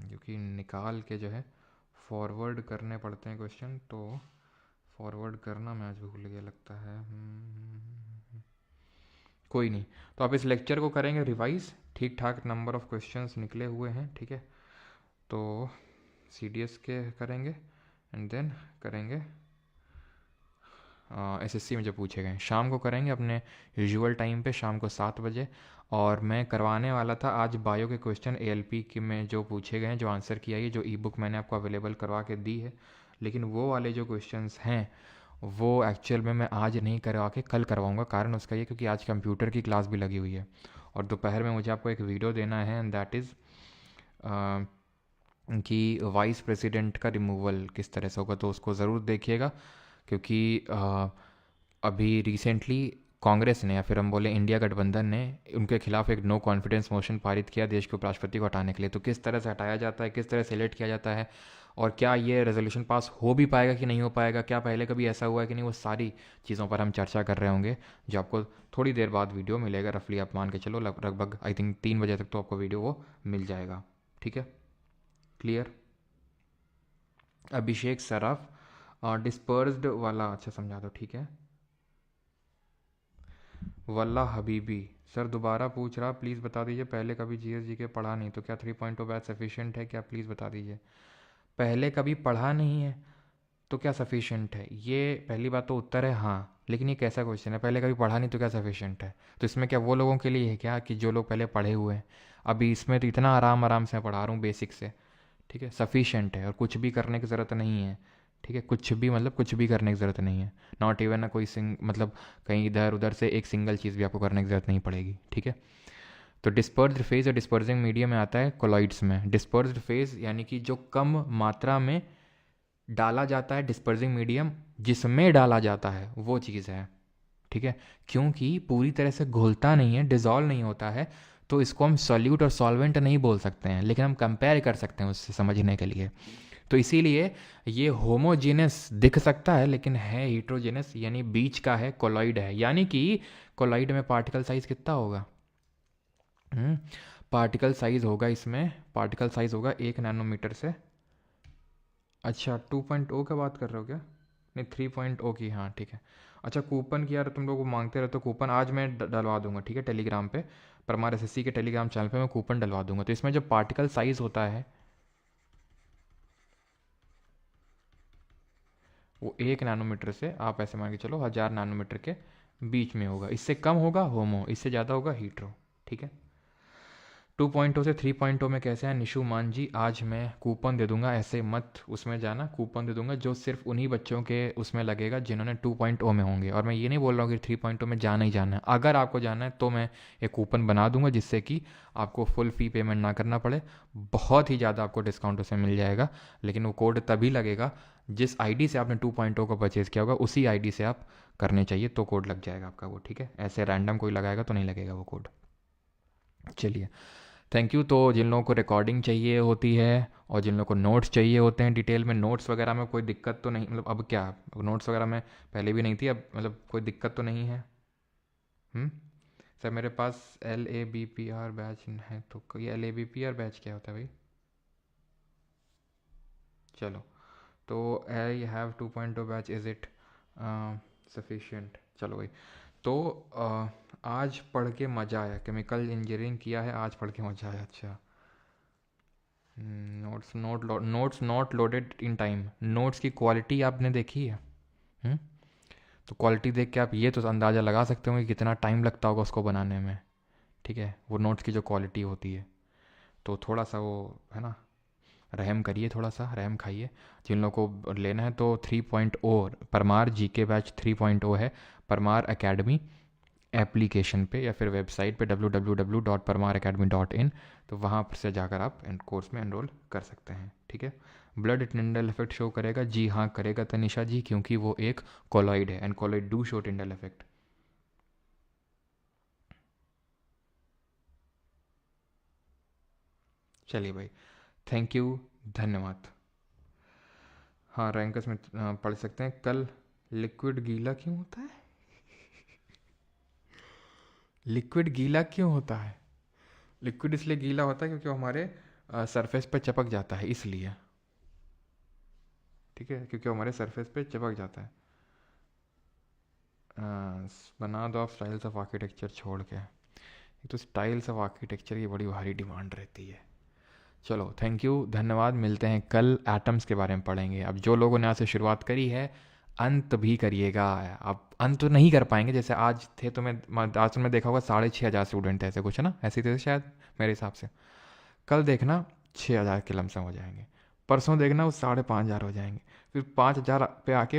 क्योंकि निकाल के जो है फॉरवर्ड करने पड़ते हैं क्वेश्चन, तो फॉरवर्ड करना मैं आज भूल गया लगता है। कोई नहीं, तो आप इस लेक्चर को करेंगे रिवाइज, ठीक ठाक नंबर ऑफ क्वेश्चंस निकले हुए हैं, ठीक है। तो CDS के करेंगे एंड देन करेंगे SSC में जो पूछे गए शाम को करेंगे अपने यूजुअल टाइम पे, शाम को 7 बजे। और मैं करवाने वाला था आज बायो के क्वेश्चन ALP के में जो पूछे गए हैं, जो आंसर किया है, जो ई-बुक मैंने आपको अवेलेबल करवा के दी है, लेकिन वो वाले जो क्वेश्चंस हैं वो एक्चुअल में मैं आज नहीं करवा के कल करवाऊँगा। कारण उसका ये, क्योंकि आज कंप्यूटर की क्लास भी लगी हुई है, और दोपहर में मुझे आपको एक वीडियो देना है, एंड दैट इज़ कि वाइस प्रेसिडेंट का रिमूवल किस तरह से होगा, तो उसको ज़रूर देखिएगा। क्योंकि अभी रिसेंटली कांग्रेस ने, या फिर हम बोले इंडिया गठबंधन ने, उनके खिलाफ एक नो कॉन्फिडेंस मोशन पारित किया देश के उपराष्ट्रपति को हटाने के लिए। तो किस तरह से हटाया जाता है, किस तरह से इलेक्ट किया जाता है, और क्या ये रेजोल्यूशन पास हो भी पाएगा कि नहीं हो पाएगा, क्या पहले कभी ऐसा हुआ है कि नहीं, वो सारी चीज़ों पर हम चर्चा कर रहे होंगे, जो आपको थोड़ी देर बाद वीडियो मिलेगा। रफली आप मान के चलो लगभग आई थिंक 3 बजे तक तो आपको वीडियो वो मिल जाएगा, ठीक है, क्लियर? अभिषेक सराफ डिस्पर्स्ड वाला अच्छा समझा दो, ठीक है। वल्ला हबीबी सर दोबारा पूछ रहा, प्लीज़ बता दीजिए, पहले कभी जीएस जी के पढ़ा नहीं तो क्या 3.0 बैच सफिशिएंट है क्या, प्लीज़ बता दीजिए। पहले कभी पढ़ा नहीं है तो क्या सफिशिएंट है, ये पहली बात तो उत्तर है हाँ। लेकिन ये कैसा क्वेश्चन है, पहले कभी पढ़ा नहीं तो क्या सफिशिएंट है? तो इसमें क्या वो लोगों के लिए है क्या कि जो लोग पहले पढ़े हुए हैं? अभी इसमें तो इतना आराम आराम से पढ़ा रहा हूँ बेसिक से, ठीक है, सफिशिएंट है और कुछ भी करने की ज़रूरत नहीं है। ठीक है, कुछ भी मतलब कुछ भी करने की ज़रूरत नहीं है, नॉट इवन ना कोई मतलब कहीं इधर उधर से एक सिंगल चीज़ भी आपको करने की ज़रूरत नहीं पड़ेगी। ठीक है, तो डिस्पर्स्ड फेज या डिस्पर्सिंग मीडियम में आता है कोलॉइड्स में। डिस्पर्स्ड फेज यानी कि जो कम मात्रा में डाला जाता है, डिस्पर्सिंग मीडियम जिसमें डाला जाता है वो चीज़ है। ठीक है, क्योंकि पूरी तरह से घुलता नहीं है, डिजॉल्व नहीं होता है, तो इसको हम सॉल्यूट और सॉल्वेंट नहीं बोल सकते हैं, लेकिन हम कंपेयर कर सकते हैं उससे समझने के लिए। तो इसीलिए ये होमोजेनस दिख सकता है लेकिन है हीट्रोजेनस, यानी बीच का है, कोलॉइड है। यानी कि कोलॉइड में पार्टिकल साइज कितना होगा? पार्टिकल साइज होगा इसमें, पार्टिकल साइज होगा 1 नैनोमीटर से। अच्छा 2.0 का बात कर रहे हो क्या? नहीं 3.0 की, हाँ ठीक है। अच्छा कूपन की यार तुम लोग मांगते रहते हो कूपन, आज मैं डलवा दूंगा, ठीक है, टेलीग्राम पे, परमार एसएससी के टेलीग्राम चैनल पे मैं कूपन डलवा दूंगा। तो इसमें जो पार्टिकल साइज होता है वो 1 नैनोमीटर से आप ऐसे मान के चलो 1000 नैनोमीटर के बीच में होगा। इससे कम होगा होमो, इससे ज़्यादा होगा हीट्रो। ठीक है, 2.0 से 3.0 में कैसे हैं निशु मान जी? आज मैं कूपन दे दूंगा, ऐसे मत उसमें जाना, कूपन दे दूंगा जो सिर्फ उन्हीं बच्चों के उसमें लगेगा जिन्होंने 2.0 में होंगे। और मैं ये नहीं बोल रहा हूँ कि 3.0 में जाना ही जाना है, अगर आपको जाना है तो मैं एक कूपन बना दूंगा जिससे कि आपको फुल फ़ी पेमेंट ना करना पड़े, बहुत ही ज़्यादा आपको डिस्काउंट उसमें मिल जाएगा। लेकिन वो कोड तभी लगेगा जिस आईडी से आपने 2.0 को परचेज़ किया होगा, उसी आईडी से आप करने चाहिए तो कोड लग जाएगा आपका वो। ठीक है, ऐसे रैंडम कोई लगाएगा तो नहीं लगेगा वो कोड। चलिए, थैंक यू। तो जिन लोगों को रिकॉर्डिंग चाहिए होती है और जिन लोगों को नोट्स चाहिए होते हैं डिटेल में, नोट्स वगैरह में कोई दिक्कत तो नहीं, मतलब अब क्या, नोट्स वगैरह में पहले भी नहीं थी, अब मतलब कोई दिक्कत तो नहीं है? हम्म, सर मेरे पास LABPR बैच है, तो ये LABPR बैच क्या होता है भाई? चलो, तो I have 2.0 batch, is it sufficient? चलो भाई, तो आज पढ़ के मज़ा आया, केमिकल इंजीनियरिंग किया है, आज पढ़ के मज़ा आया। अच्छा, notes not loaded in time, notes की क्वालिटी आपने देखी है? हम्म, तो क्वालिटी देख के आप ये तो अंदाज़ा लगा सकते हो कि कितना टाइम लगता होगा उसको बनाने में। ठीक है, वो नोट्स की जो क्वालिटी होती है, तो थोड़ा सा वो है ना, रहम करिए, थोड़ा सा रहम खाइए। जिन लोगों को लेना है तो 3.0 परमार जीके बैच 3.0 है परमार एकेडमी एप्लीकेशन पे या फिर वेबसाइट पे www.parmaracademy.in, तो वहाँ पर से जाकर आप कोर्स में एनरोल कर सकते हैं। ठीक है, ब्लड टिंडल इफेक्ट शो करेगा? जी हाँ करेगा तनिषा जी, क्योंकि वो एक कोलॉइड है and colloid do show Tyndall effect. चलिए भाई, थैंक यू, धन्यवाद। हाँ रैंकस में पढ़ सकते हैं। कल लिक्विड गीला क्यों होता है? लिक्विड गीला क्यों होता है? लिक्विड इसलिए गीला होता है क्योंकि वो हमारे सरफेस पे चिपक जाता है, इसलिए। ठीक है, क्योंकि वो हमारे सरफेस पे चिपक जाता है। बना दो आप स्टाइल्स ऑफ आर्किटेक्चर छोड़ के, एक तो स्टाइल्स ऑफ आर्किटेक्चर की बड़ी भारी डिमांड रहती है। चलो थैंक यू, धन्यवाद, मिलते हैं कल। एटम्स के बारे में पढ़ेंगे। अब जो लोगों ने यहाँ से शुरुआत करी है अंत भी करिएगा। आप अंत तो नहीं कर पाएंगे, जैसे आज थे तो मैं आज तुमने देखा होगा 6500 स्टूडेंट थे, ऐसे कुछ है ना, ऐसे थे शायद मेरे हिसाब से। कल देखना 6000 के लमसम हो जाएंगे, परसों देखना वो 5500 हो जाएंगे, फिर 5000 पे आके